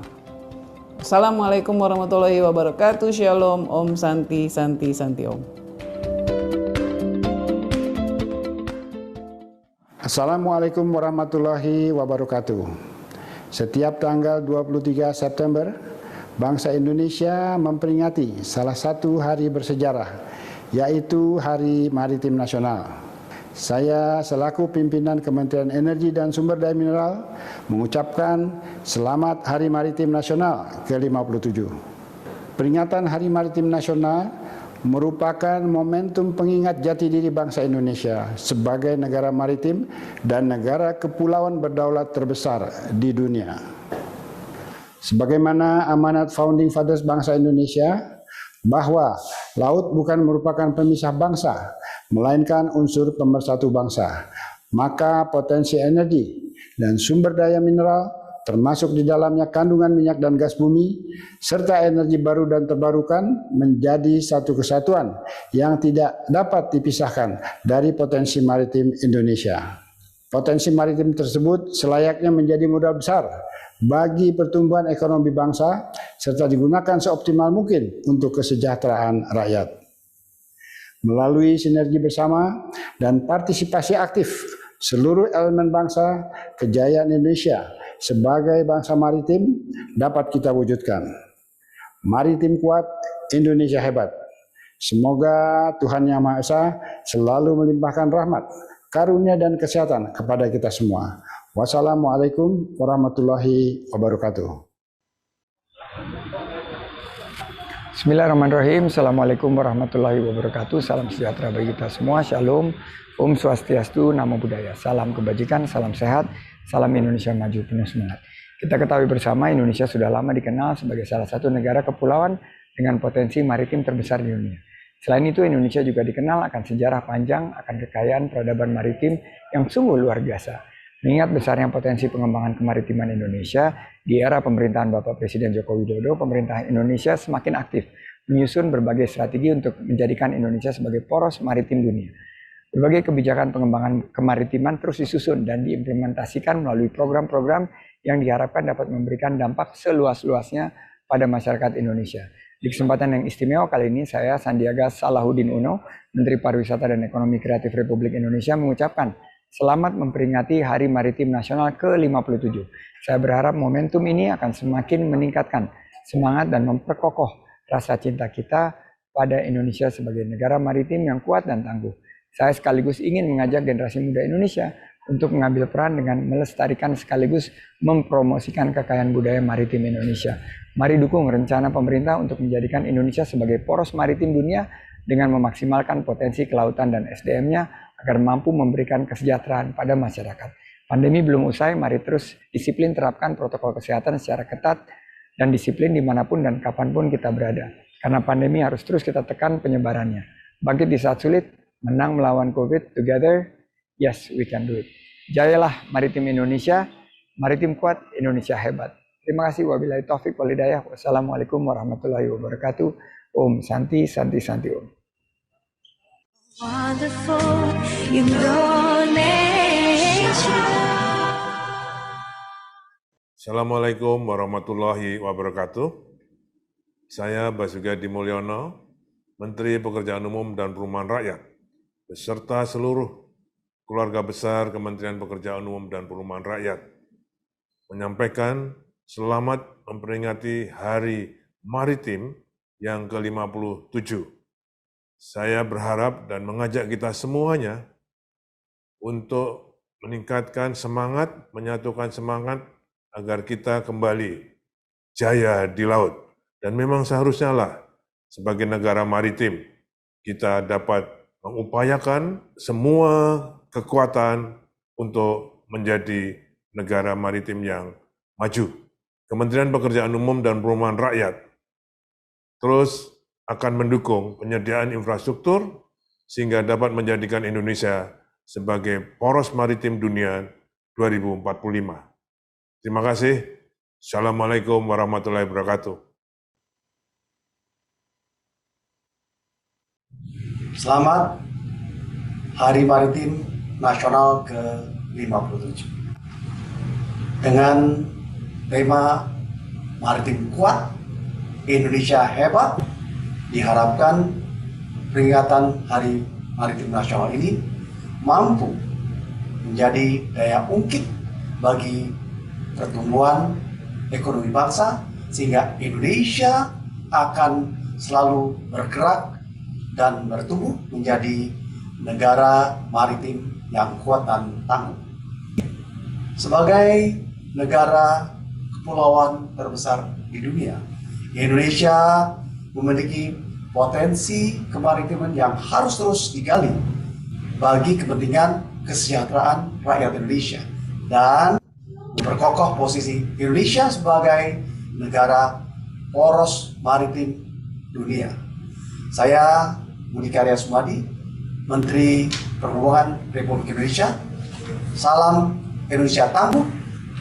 Assalamualaikum warahmatullahi wabarakatuh. Shalom, Om Santi, Santi, Santi Om. Assalamualaikum warahmatullahi wabarakatuh. Setiap tanggal 23 September, bangsa Indonesia memperingati salah satu hari bersejarah, yaitu Hari Maritim Nasional. Saya selaku pimpinan Kementerian Energi dan Sumber Daya Mineral mengucapkan Selamat Hari Maritim Nasional ke-57. Peringatan Hari Maritim Nasional merupakan momentum pengingat jati diri bangsa Indonesia sebagai negara maritim dan negara kepulauan berdaulat terbesar di dunia. Sebagaimana amanat Founding Fathers bangsa Indonesia, bahwa laut bukan merupakan pemisah bangsa, melainkan unsur pemersatu bangsa. Maka potensi energi dan sumber daya mineral, termasuk di dalamnya kandungan minyak dan gas bumi, serta energi baru dan terbarukan menjadi satu kesatuan yang tidak dapat dipisahkan dari potensi maritim Indonesia. Potensi maritim tersebut selayaknya menjadi modal besar bagi pertumbuhan ekonomi bangsa, serta digunakan seoptimal mungkin untuk kesejahteraan rakyat. Melalui sinergi bersama dan partisipasi aktif seluruh elemen bangsa, kejayaan Indonesia sebagai bangsa maritim dapat kita wujudkan. Maritim kuat, Indonesia hebat. Semoga Tuhan Yang Maha Esa selalu melimpahkan rahmat, karunia dan kesehatan kepada kita semua. Wassalamualaikum warahmatullahi wabarakatuh. Bismillahirrahmanirrahim. Assalamualaikum warahmatullahi wabarakatuh. Salam sejahtera bagi kita semua. Shalom, Om Swastiastu, Namo Buddhaya. Salam kebajikan, salam sehat, salam Indonesia maju penuh semangat. Kita ketahui bersama Indonesia sudah lama dikenal sebagai salah satu negara kepulauan dengan potensi maritim terbesar di dunia. Selain itu, Indonesia juga dikenal akan sejarah panjang, akan kekayaan peradaban maritim yang sungguh luar biasa. Mengingat besarnya potensi pengembangan kemaritiman Indonesia, di era pemerintahan Bapak Presiden Joko Widodo, pemerintah Indonesia semakin aktif menyusun berbagai strategi untuk menjadikan Indonesia sebagai poros maritim dunia. Berbagai kebijakan pengembangan kemaritiman terus disusun dan diimplementasikan melalui program-program yang diharapkan dapat memberikan dampak seluas-luasnya pada masyarakat Indonesia. Di kesempatan yang istimewa kali ini, saya Sandiaga Salahuddin Uno, Menteri Pariwisata dan Ekonomi Kreatif Republik Indonesia mengucapkan selamat memperingati Hari Maritim Nasional ke-57. Saya berharap momentum ini akan semakin meningkatkan semangat dan memperkokoh rasa cinta kita pada Indonesia sebagai negara maritim yang kuat dan tangguh. Saya sekaligus ingin mengajak generasi muda Indonesia untuk mengambil peran dengan melestarikan sekaligus mempromosikan kekayaan budaya maritim Indonesia. Mari dukung rencana pemerintah untuk menjadikan Indonesia sebagai poros maritim dunia dengan memaksimalkan potensi kelautan dan SDM-nya agar mampu memberikan kesejahteraan pada masyarakat. Pandemi belum usai, mari terus disiplin terapkan protokol kesehatan secara ketat dan disiplin dimanapun dan kapanpun kita berada. Karena pandemi harus terus kita tekan penyebarannya. Bangkit di saat sulit, menang melawan COVID, together, yes we can do it. Jayalah maritim Indonesia, maritim kuat, Indonesia hebat. Terima kasih, wabillahi taufik walhidayah. Wassalamualaikum warahmatullahi wabarakatuh. Om Santi, Santi, Santi Om. Wonderful Indonesia. Assalamualaikum warahmatullahi wabarakatuh. Saya Basuki Mulyono, Menteri Pekerjaan Umum dan Perumahan Rakyat, beserta seluruh keluarga besar Kementerian Pekerjaan Umum dan Perumahan Rakyat, menyampaikan selamat memperingati Hari Maritim yang ke-57. Saya berharap dan mengajak kita semuanya untuk meningkatkan semangat, menyatukan semangat agar kita kembali jaya di laut. Dan memang seharusnya lah sebagai negara maritim kita dapat mengupayakan semua kekuatan untuk menjadi negara maritim yang maju. Kementerian Pekerjaan Umum dan Perumahan Rakyat terus akan mendukung penyediaan infrastruktur sehingga dapat menjadikan Indonesia sebagai poros maritim dunia 2045. Terima kasih. Assalamualaikum warahmatullahi wabarakatuh. Selamat Hari Maritim Nasional ke-57. Dengan tema Maritim Kuat, Indonesia Hebat, diharapkan peringatan Hari Maritim Nasional ini mampu menjadi daya ungkit bagi pertumbuhan ekonomi bangsa, sehingga Indonesia akan selalu bergerak dan bertumbuh menjadi negara maritim yang kuat dan tangguh. Sebagai negara kepulauan terbesar di dunia, Indonesia memiliki potensi kemaritiman yang harus terus digali bagi kepentingan kesejahteraan rakyat Indonesia dan memperkokoh posisi Indonesia sebagai negara poros maritim dunia. Saya Budi Karya Sumadi, Menteri Perhubungan Republik Indonesia. Salam Indonesia tangguh,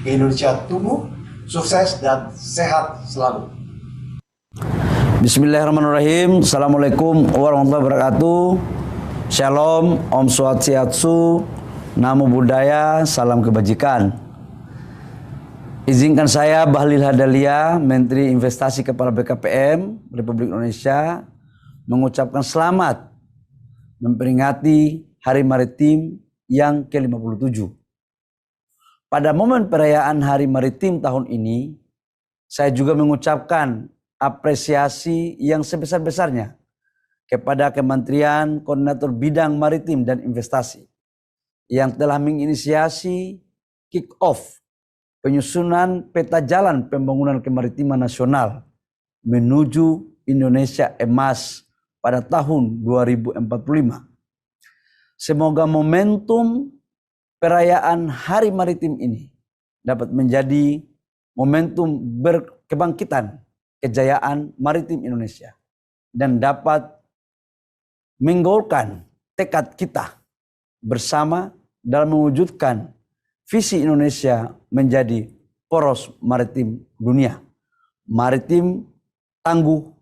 Indonesia tumbuh, sukses dan sehat selalu. Bismillahirrahmanirrahim. Assalamualaikum warahmatullahi wabarakatuh. Shalom, Om Swastiastu, Namo Buddhaya, salam kebajikan. Izinkan saya Bahlil Hadalia, Menteri Investasi Kepala BKPM Republik Indonesia, mengucapkan selamat memperingati Hari Maritim yang ke-57. Pada momen perayaan Hari Maritim tahun ini, saya juga mengucapkan apresiasi yang sebesar-besarnya kepada Kementerian Koordinator Bidang Maritim dan Investasi yang telah menginisiasi kick-off penyusunan peta jalan pembangunan kemaritiman nasional menuju Indonesia Emas pada tahun 2045. Semoga momentum perayaan Hari Maritim ini dapat menjadi momentum berkebangkitan kejayaan maritim Indonesia dan dapat menggolkan tekad kita bersama dalam mewujudkan visi Indonesia menjadi poros maritim dunia. Maritim tangguh,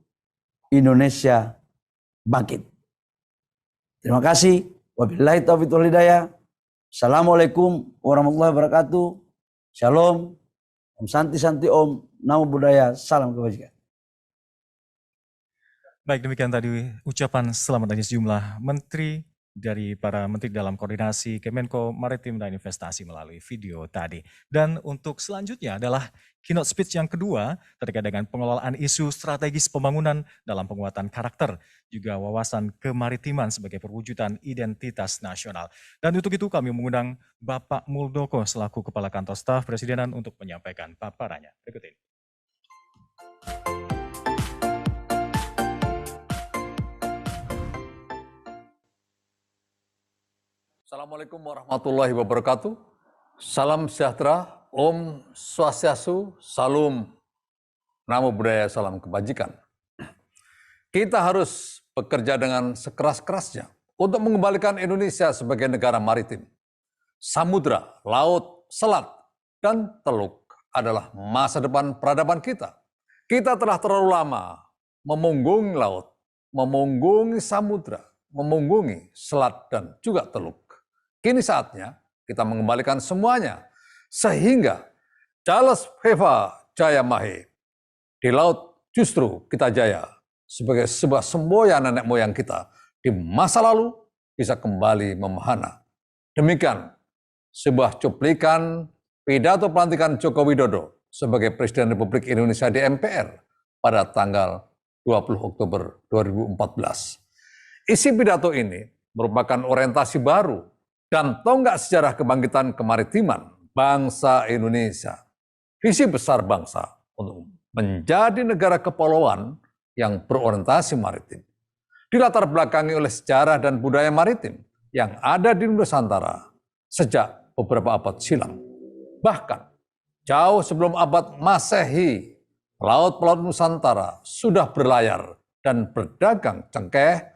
Indonesia bangkit. Terima kasih. Wabillahi taufiq wal hidayah. Assalamualaikum warahmatullahi wabarakatuh. Shalom. Om Santi Santi Om. Namo Buddhaya. Salam kebajikan. Baik, demikian tadi ucapan selamat dari sejumlah menteri dari para menteri dalam koordinasi Kemenko Maritim dan Investasi melalui video tadi. Dan untuk selanjutnya adalah keynote speech yang kedua terkait dengan pengelolaan isu strategis pembangunan dalam penguatan karakter, juga wawasan kemaritiman sebagai perwujudan identitas nasional. Dan untuk itu kami mengundang Bapak Muldoko selaku Kepala Kantor Staf Presidenan untuk menyampaikan paparannya. Berikut ini. Assalamualaikum warahmatullahi wabarakatuh. Salam sejahtera, Om Swastiastu, Salam, Namo Buddhaya, salam kebajikan. Kita harus bekerja dengan sekeras-kerasnya untuk mengembalikan Indonesia sebagai negara maritim. Samudra, laut, selat, dan teluk adalah masa depan peradaban kita. Kita telah terlalu lama memunggungi laut, memunggungi samudra, memunggungi selat, dan juga teluk. Kini saatnya kita mengembalikan semuanya sehingga Charles Heva Jaya Mahe. Di laut justru kita jaya sebagai sebuah semboyan nenek moyang kita di masa lalu bisa kembali memahana. Demikian sebuah cuplikan pidato pelantikan Joko Widodo sebagai Presiden Republik Indonesia di MPR pada tanggal 20 Oktober 2014. Isi pidato ini merupakan orientasi baru dan tonggak sejarah kebangkitan kemaritiman bangsa Indonesia. Visi besar bangsa untuk menjadi negara kepulauan yang berorientasi maritim. Dilatar belakangi oleh sejarah dan budaya maritim yang ada di Nusantara sejak beberapa abad silam. Bahkan jauh sebelum abad Masehi, pelaut-pelaut Nusantara sudah berlayar dan berdagang cengkeh,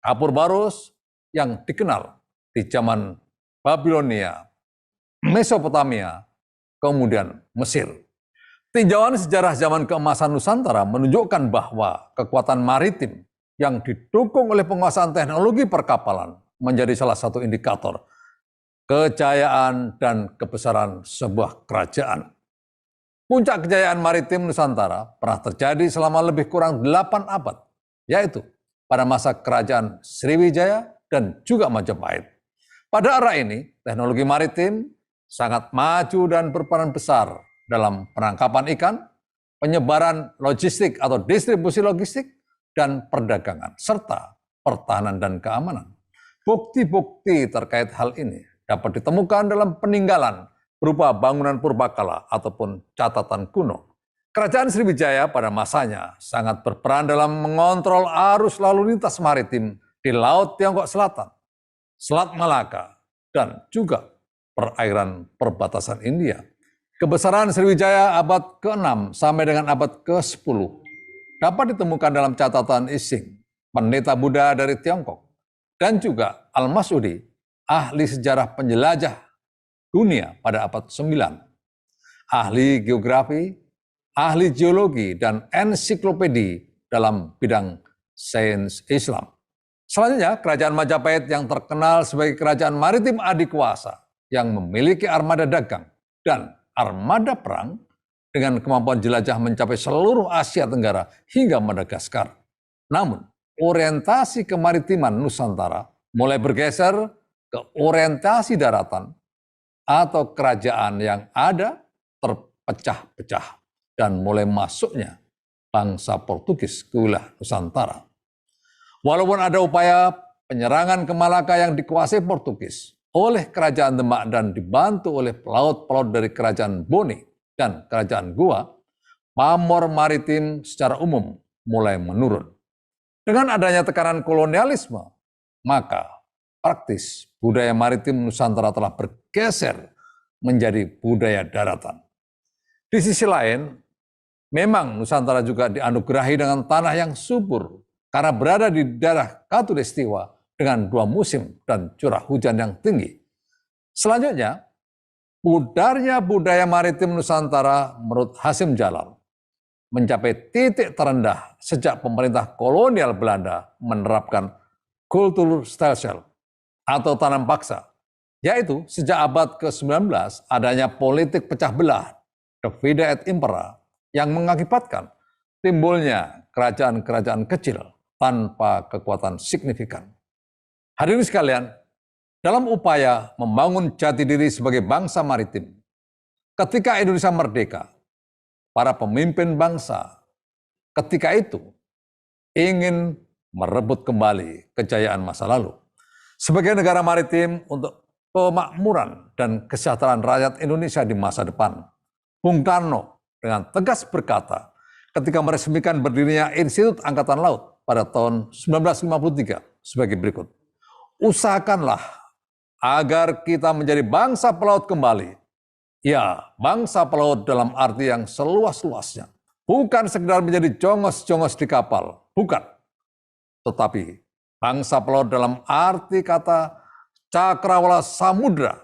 kapur barus yang dikenal di zaman Babilonia, Mesopotamia, kemudian Mesir. Tinjauan sejarah zaman keemasan Nusantara menunjukkan bahwa kekuatan maritim yang didukung oleh penguasaan teknologi perkapalan menjadi salah satu indikator kejayaan dan kebesaran sebuah kerajaan. Puncak kejayaan maritim Nusantara pernah terjadi selama lebih kurang 8 abad, yaitu pada masa kerajaan Sriwijaya dan juga Majapahit. Pada era ini, teknologi maritim sangat maju dan berperan besar dalam penangkapan ikan, penyebaran logistik atau distribusi logistik, dan perdagangan, serta pertahanan dan keamanan. Bukti-bukti terkait hal ini dapat ditemukan dalam peninggalan berupa bangunan purbakala ataupun catatan kuno. Kerajaan Sriwijaya pada masanya sangat berperan dalam mengontrol arus lalu lintas maritim di Laut Tiongkok Selatan, Selat Malaka, dan juga perairan perbatasan India. Kebesaran Sriwijaya abad ke-6 sampai dengan abad ke-10 dapat ditemukan dalam catatan Ising, pendeta Buddha dari Tiongkok, dan juga Al-Masudi, ahli sejarah penjelajah dunia pada abad 9, ahli geografi, ahli geologi, dan ensiklopedi dalam bidang sains Islam. Selanjutnya, kerajaan Majapahit yang terkenal sebagai kerajaan maritim adikuasa yang memiliki armada dagang dan armada perang dengan kemampuan jelajah mencapai seluruh Asia Tenggara hingga Madagaskar. Namun, orientasi kemaritiman Nusantara mulai bergeser ke orientasi daratan atau kerajaan yang ada terpecah-pecah dan mulai masuknya bangsa Portugis ke wilayah Nusantara. Walaupun ada upaya penyerangan ke Malaka yang dikuasai Portugis oleh kerajaan Demak dan dibantu oleh pelaut-pelaut dari kerajaan Boni dan kerajaan Goa, pamor maritim secara umum mulai menurun. Dengan adanya tekanan kolonialisme, maka praktis budaya maritim Nusantara telah bergeser menjadi budaya daratan. Di sisi lain, memang Nusantara juga dianugerahi dengan tanah yang subur karena berada di daerah Katulistiwa dengan 2 musim dan curah hujan yang tinggi. Selanjutnya, pudarnya budaya maritim Nusantara menurut Hasim Jalal mencapai titik terendah sejak pemerintah kolonial Belanda menerapkan Kulturstelsel atau tanam paksa, yaitu sejak abad ke-19 adanya politik pecah belah, divide et impera, yang mengakibatkan timbulnya kerajaan-kerajaan kecil tanpa kekuatan signifikan. Hadirin sekalian, dalam upaya membangun jati diri sebagai bangsa maritim, ketika Indonesia merdeka, para pemimpin bangsa ketika itu ingin merebut kembali kejayaan masa lalu. Sebagai negara maritim untuk kemakmuran dan kesejahteraan rakyat Indonesia di masa depan, Bung Karno dengan tegas berkata ketika meresmikan berdirinya Institut Angkatan Laut pada tahun 1953 sebagai berikut. Usahakanlah agar kita menjadi bangsa pelaut kembali. Ya, bangsa pelaut dalam arti yang seluas-luasnya. Bukan sekedar menjadi jongos-jongos di kapal, bukan. Tetapi bangsa pelaut dalam arti kata cakrawala samudra.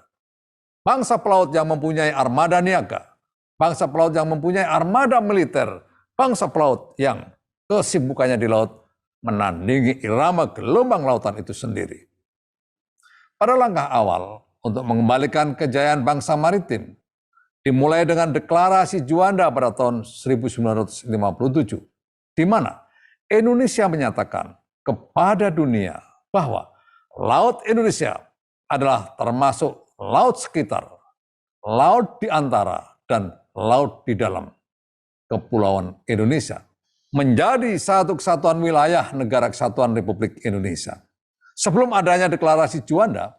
Bangsa pelaut yang mempunyai armada niaga. Bangsa pelaut yang mempunyai armada militer. Bangsa pelaut yang kesibukannya di laut menandingi irama gelombang lautan itu sendiri. Pada langkah awal untuk mengembalikan kejayaan bangsa maritim, dimulai dengan deklarasi Juanda pada tahun 1957, di mana Indonesia menyatakan kepada dunia bahwa Laut Indonesia adalah termasuk laut sekitar, laut di antara, dan laut di dalam Kepulauan Indonesia, menjadi satu kesatuan wilayah Negara Kesatuan Republik Indonesia. Sebelum adanya deklarasi Juanda,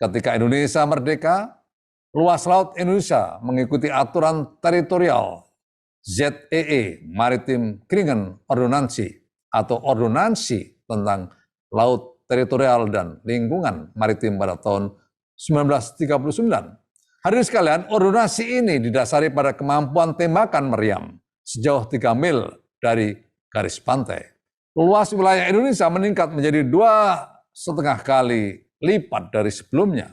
ketika Indonesia merdeka, luas laut Indonesia mengikuti aturan teritorial ZEE, Maritime Kringen Ordonansi, atau ordonansi tentang laut teritorial dan lingkungan maritim pada tahun 1939. Hadirin sekalian, ordonansi ini didasari pada kemampuan tembakan meriam sejauh 3 mil dari garis pantai. Luas wilayah Indonesia meningkat menjadi 2,5 kali lipat dari sebelumnya.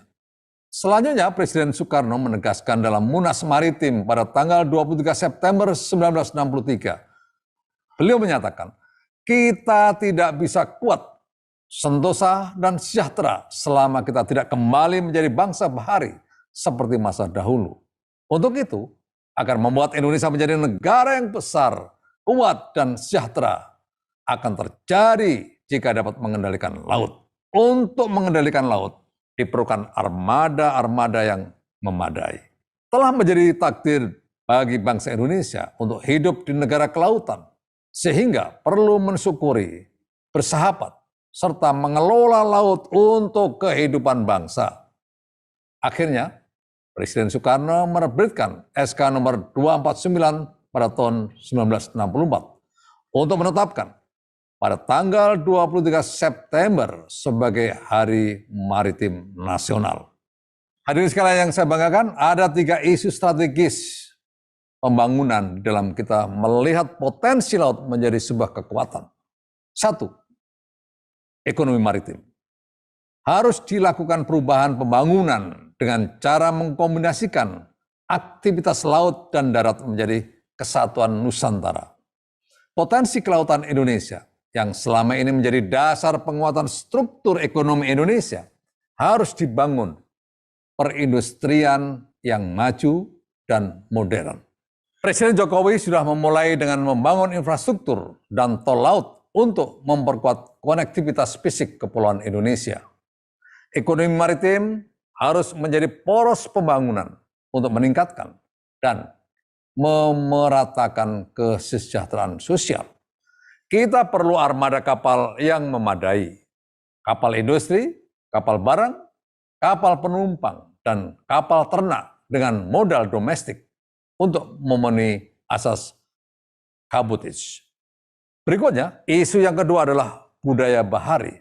Selanjutnya, Presiden Soekarno menegaskan dalam Munas Maritim pada tanggal 23 September 1963. Beliau menyatakan, kita tidak bisa kuat, sentosa, dan sejahtera selama kita tidak kembali menjadi bangsa bahari seperti masa dahulu. Untuk itu, agar membuat Indonesia menjadi negara yang besar, kuat, dan sejahtera, akan terjadi jika dapat mengendalikan laut. Untuk mengendalikan laut, diperlukan armada-armada yang memadai. Telah menjadi takdir bagi bangsa Indonesia untuk hidup di negara kelautan, sehingga perlu mensyukuri, bersahabat, serta mengelola laut untuk kehidupan bangsa. Akhirnya, Presiden Soekarno menerbitkan SK nomor 249 pada tahun 1964 untuk menetapkan pada tanggal 23 September sebagai Hari Maritim Nasional. Hadirin sekalian yang saya banggakan, ada 3 isu strategis pembangunan dalam kita melihat potensi laut menjadi sebuah kekuatan. 1. Ekonomi maritim. Harus dilakukan perubahan pembangunan dengan cara mengkombinasikan aktivitas laut dan darat menjadi kesatuan Nusantara. Potensi kelautan Indonesia yang selama ini menjadi dasar penguatan struktur ekonomi Indonesia harus dibangun perindustrian yang maju dan modern. Presiden Jokowi sudah memulai dengan membangun infrastruktur dan tol laut untuk memperkuat konektivitas fisik kepulauan Indonesia. Ekonomi maritim harus menjadi poros pembangunan untuk meningkatkan dan memeratakan kesejahteraan sosial. Kita perlu armada kapal yang memadai, kapal industri, kapal barang, kapal penumpang, dan kapal ternak dengan modal domestik untuk memenuhi asas kabotage. Berikutnya, isu yang kedua adalah budaya bahari.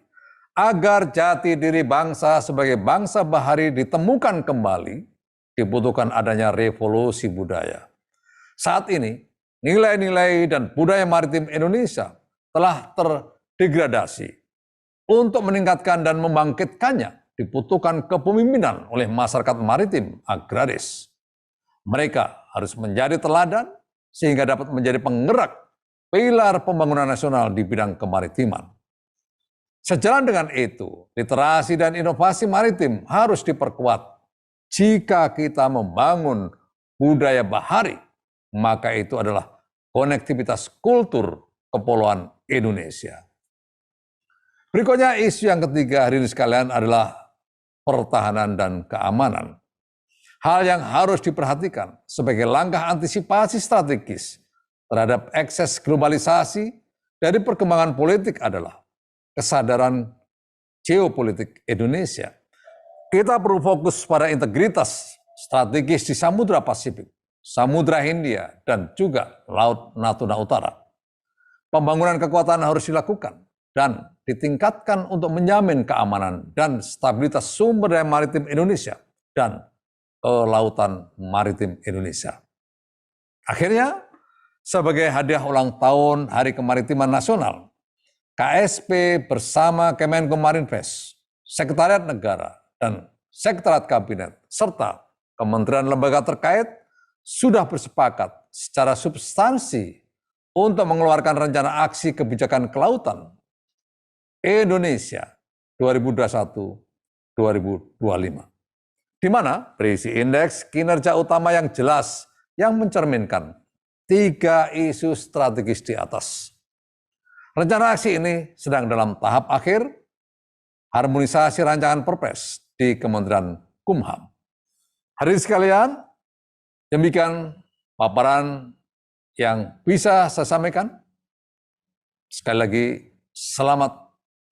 Agar jati diri bangsa sebagai bangsa bahari ditemukan kembali, dibutuhkan adanya revolusi budaya. Saat ini, nilai-nilai dan budaya maritim Indonesia telah terdegradasi. Untuk meningkatkan dan membangkitkannya, dibutuhkan kepemimpinan oleh masyarakat maritim agraris. Mereka harus menjadi teladan sehingga dapat menjadi penggerak pilar pembangunan nasional di bidang kemaritiman. Sejalan dengan itu, literasi dan inovasi maritim harus diperkuat. Jika kita membangun budaya bahari, maka itu adalah konektivitas kultur kepulauan Indonesia. Berikutnya isu yang ketiga hadirin sekalian adalah pertahanan dan keamanan. Hal yang harus diperhatikan sebagai langkah antisipasi strategis terhadap ekses globalisasi dari perkembangan politik adalah kesadaran geopolitik Indonesia. Kita perlu fokus pada integritas strategis di Samudra Pasifik, Samudra Hindia, dan juga Laut Natuna Utara. Pembangunan kekuatan harus dilakukan dan ditingkatkan untuk menjamin keamanan dan stabilitas sumber daya maritim Indonesia dan kelautan maritim Indonesia. Akhirnya, sebagai hadiah ulang tahun Hari Kemaritiman Nasional, KSP bersama Kemenko Marinvest, Sekretariat Negara, dan Sekretariat Kabinet, serta kementerian lembaga terkait sudah bersepakat secara substansi untuk mengeluarkan rencana aksi kebijakan kelautan Indonesia 2021-2025, di mana berisi indeks kinerja utama yang jelas yang mencerminkan 3 isu strategis di atas. Rencana aksi ini sedang dalam tahap akhir harmonisasi rancangan Perpres di Kementerian Kumham. Hadirin sekalian, demikian paparan yang bisa saya sampaikan. Sekali lagi, selamat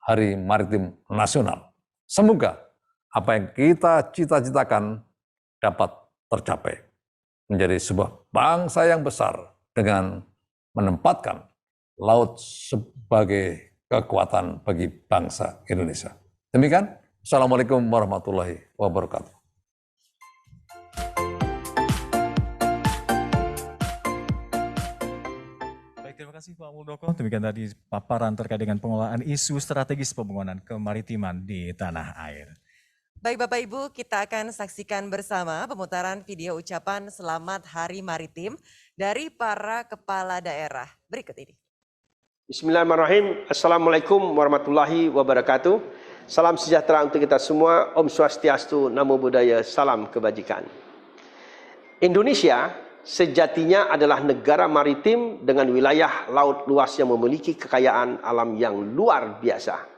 Hari Maritim Nasional. Semoga apa yang kita cita-citakan dapat tercapai. Menjadi sebuah bangsa yang besar dengan menempatkan laut sebagai kekuatan bagi bangsa Indonesia. Demikian, Assalamualaikum warahmatullahi wabarakatuh. Baik, terima kasih Pak Muldoko. Demikian tadi paparan terkait dengan pengelolaan isu strategis pembangunan kemaritiman di tanah air. Baik Bapak Ibu, kita akan saksikan bersama pemutaran video ucapan Selamat Hari Maritim dari para kepala daerah. Berikut ini. Bismillahirrahmanirrahim. Assalamualaikum warahmatullahi wabarakatuh. Salam sejahtera untuk kita semua. Om Swastiastu, Namo Buddhaya, salam kebajikan. Indonesia sejatinya adalah negara maritim dengan wilayah laut luas yang memiliki kekayaan alam yang luar biasa.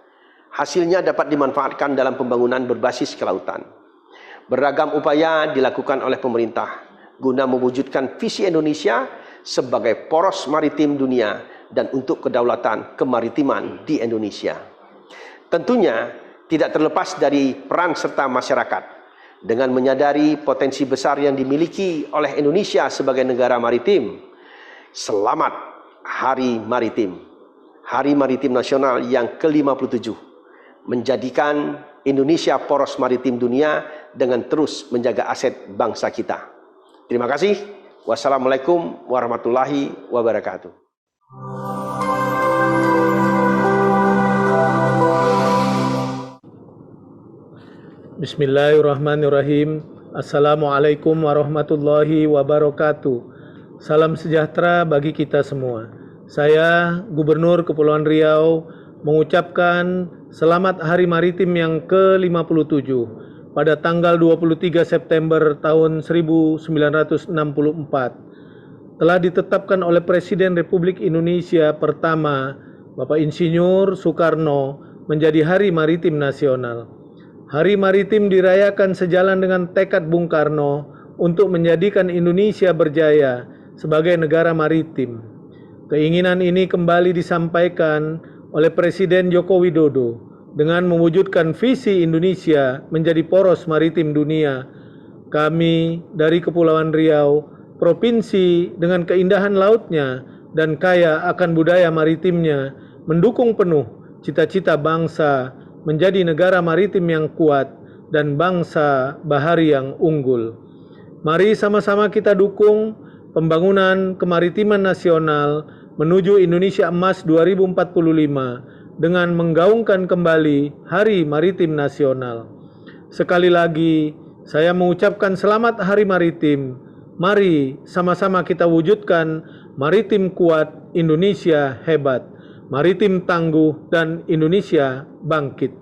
Hasilnya dapat dimanfaatkan dalam pembangunan berbasis kelautan. Beragam upaya dilakukan oleh pemerintah guna mewujudkan visi Indonesia sebagai poros maritim dunia dan untuk kedaulatan kemaritiman di Indonesia. Tentunya tidak terlepas dari peran serta masyarakat dengan menyadari potensi besar yang dimiliki oleh Indonesia sebagai negara maritim. Selamat Hari Maritim. Hari Maritim Nasional yang ke-57 menjadikan Indonesia poros maritim dunia dengan terus menjaga aset bangsa kita. Terima kasih. Wassalamualaikum warahmatullahi wabarakatuh. Bismillahirrahmanirrahim. Assalamualaikum warahmatullahi wabarakatuh. Salam sejahtera bagi kita semua. Saya Gubernur Kepulauan Riau mengucapkan Selamat Hari Maritim yang ke-57 pada tanggal 23 September tahun 1964. Telah ditetapkan oleh Presiden Republik Indonesia pertama, Bapak Insinyur Soekarno, menjadi Hari Maritim Nasional. Hari Maritim dirayakan sejalan dengan tekad Bung Karno untuk menjadikan Indonesia berjaya sebagai negara maritim. Keinginan ini kembali disampaikan oleh Presiden Joko Widodo dengan mewujudkan visi Indonesia menjadi poros maritim dunia. Kami dari Kepulauan Riau, provinsi dengan keindahan lautnya dan kaya akan budaya maritimnya, mendukung penuh cita-cita bangsa menjadi negara maritim yang kuat dan bangsa bahari yang unggul. Mari sama-sama kita dukung pembangunan kemaritiman nasional menuju Indonesia Emas 2045 dengan menggaungkan kembali Hari Maritim Nasional. Sekali lagi, saya mengucapkan selamat Hari Maritim. Mari sama-sama kita wujudkan maritim kuat, Indonesia hebat, maritim tangguh, dan Indonesia bangkit.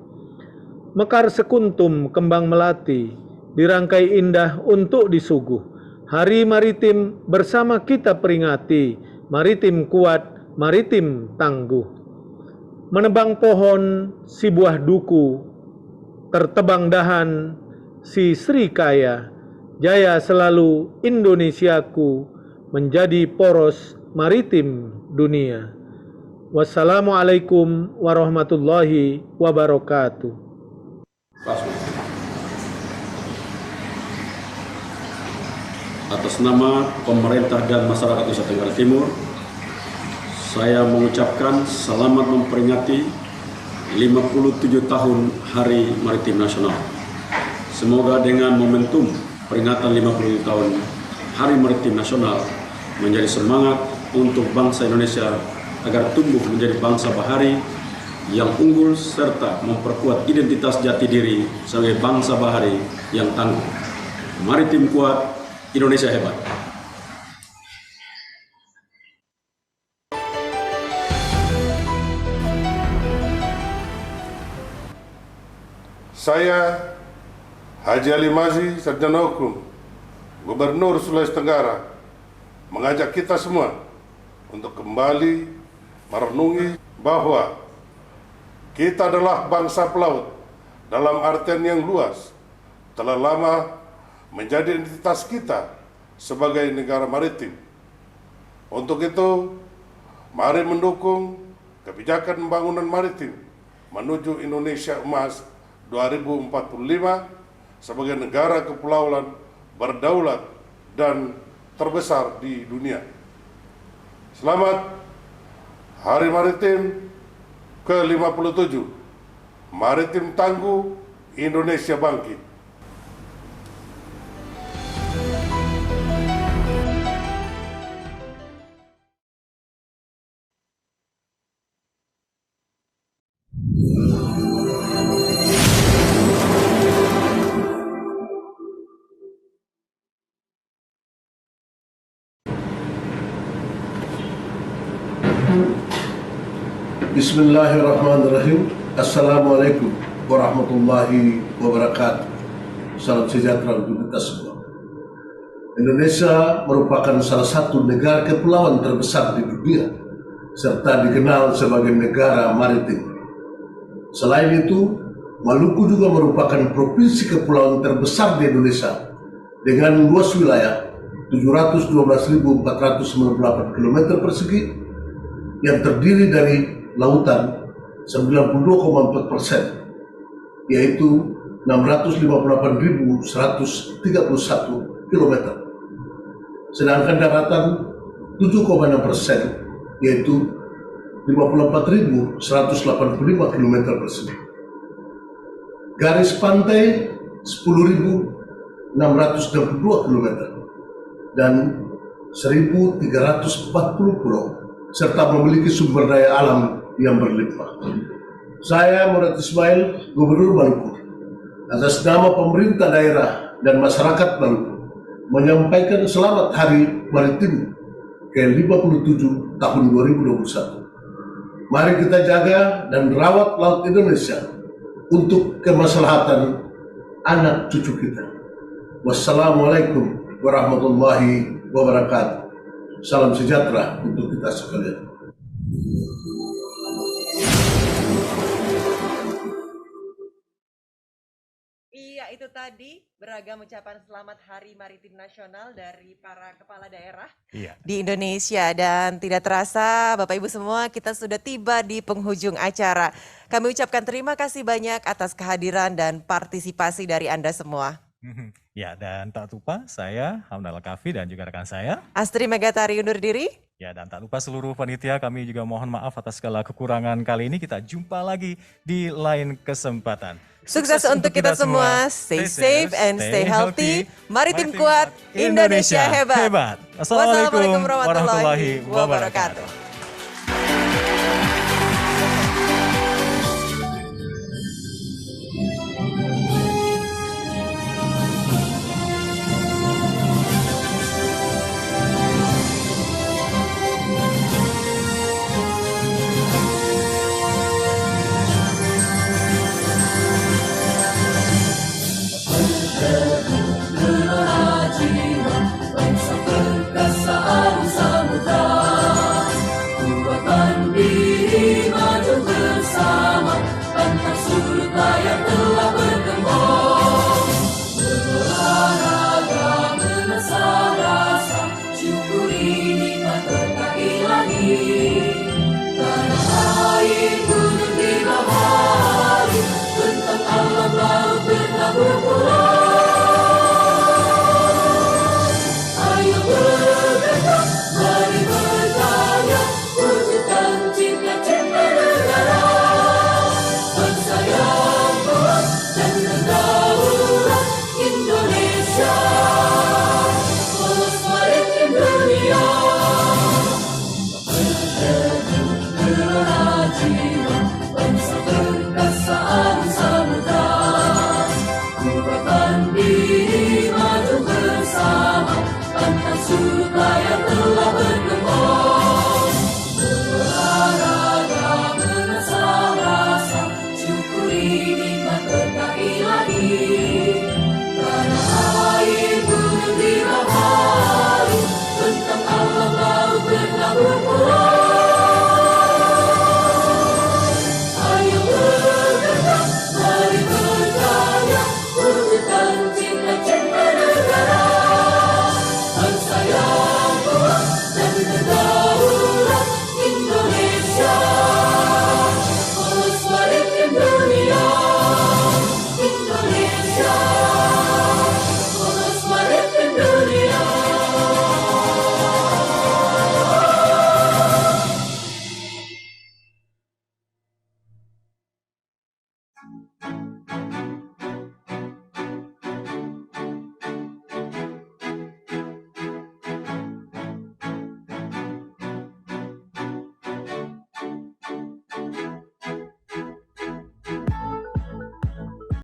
Mekar sekuntum kembang melati, dirangkai indah untuk disuguh. Hari Maritim bersama kita peringati, maritim kuat, maritim tangguh. Menebang pohon si buah duku, tertebang dahan si Sri Kaya. Jaya selalu Indonesiaku menjadi poros maritim dunia. Wassalamualaikum warahmatullahi wabarakatuh. Atas nama pemerintah dan masyarakat Nusa Tenggara Timur, saya mengucapkan selamat memperingati 57 tahun Hari Maritim Nasional. Semoga dengan momentum peringatan 57 tahun Hari Maritim Nasional menjadi semangat untuk bangsa Indonesia agar tumbuh menjadi bangsa bahari yang unggul serta memperkuat identitas jati diri sebagai bangsa bahari yang tangguh. Maritim kuat, Indonesia hebat. Saya Haji Ali Mazi, Sarjana Hukum, Gubernur Sulawesi Tenggara, mengajak kita semua untuk kembali merenungi bahwa kita adalah bangsa pelaut dalam artian yang luas, telah lama menjadi identitas kita sebagai negara maritim. Untuk itu, mari mendukung kebijakan pembangunan maritim menuju Indonesia Emas 2045 sebagai negara kepulauan berdaulat dan terbesar di dunia. Selamat Hari Maritim ke-57. Maritim tangguh, Indonesia bangkit. Bismillahirrahmanirrahim. Assalamualaikum warahmatullahi wabarakatuh. Salam sejahtera untuk kita semua. Indonesia merupakan salah satu negara kepulauan terbesar di dunia, serta dikenal sebagai negara maritim. Selain itu, Maluku juga merupakan provinsi kepulauan terbesar di Indonesia dengan luas wilayah 712.498 km persegi yang terdiri dari lautan 92,4%, yaitu 658.131 km. Sedangkan daratan 7,6%, yaitu 54.185 km persegi. Garis pantai 10.662 km dan 1.340 pulau, serta memiliki sumber daya alam yang berlimpah. Saya Murad Ismail, Gubernur Maluku, atas nama pemerintah daerah dan masyarakat Maluku, menyampaikan selamat Hari Maritim ke-57 tahun 2021. Mari kita jaga dan rawat laut Indonesia untuk kemaslahatan anak cucu kita. Wassalamualaikum warahmatullahi wabarakatuh. Salam sejahtera untuk kita sekalian. Iya, itu tadi beragam ucapan selamat Hari Maritim Nasional dari para kepala daerah di Indonesia. Dan tidak terasa Bapak Ibu semua, kita sudah tiba di penghujung acara. Kami ucapkan terima kasih banyak atas kehadiran dan partisipasi dari Anda semua. Ya, dan tak lupa saya Hamdallah Kafi dan juga rekan saya Astri Megatari undur diri. Ya, dan tak lupa seluruh panitia, kami juga mohon maaf atas segala kekurangan kali ini. Kita jumpa lagi di lain kesempatan. Sukses untuk kita semua. Stay safe and stay healthy. Maritim kuat, Indonesia hebat. Wassalamualaikum warahmatullahi wabarakatuh.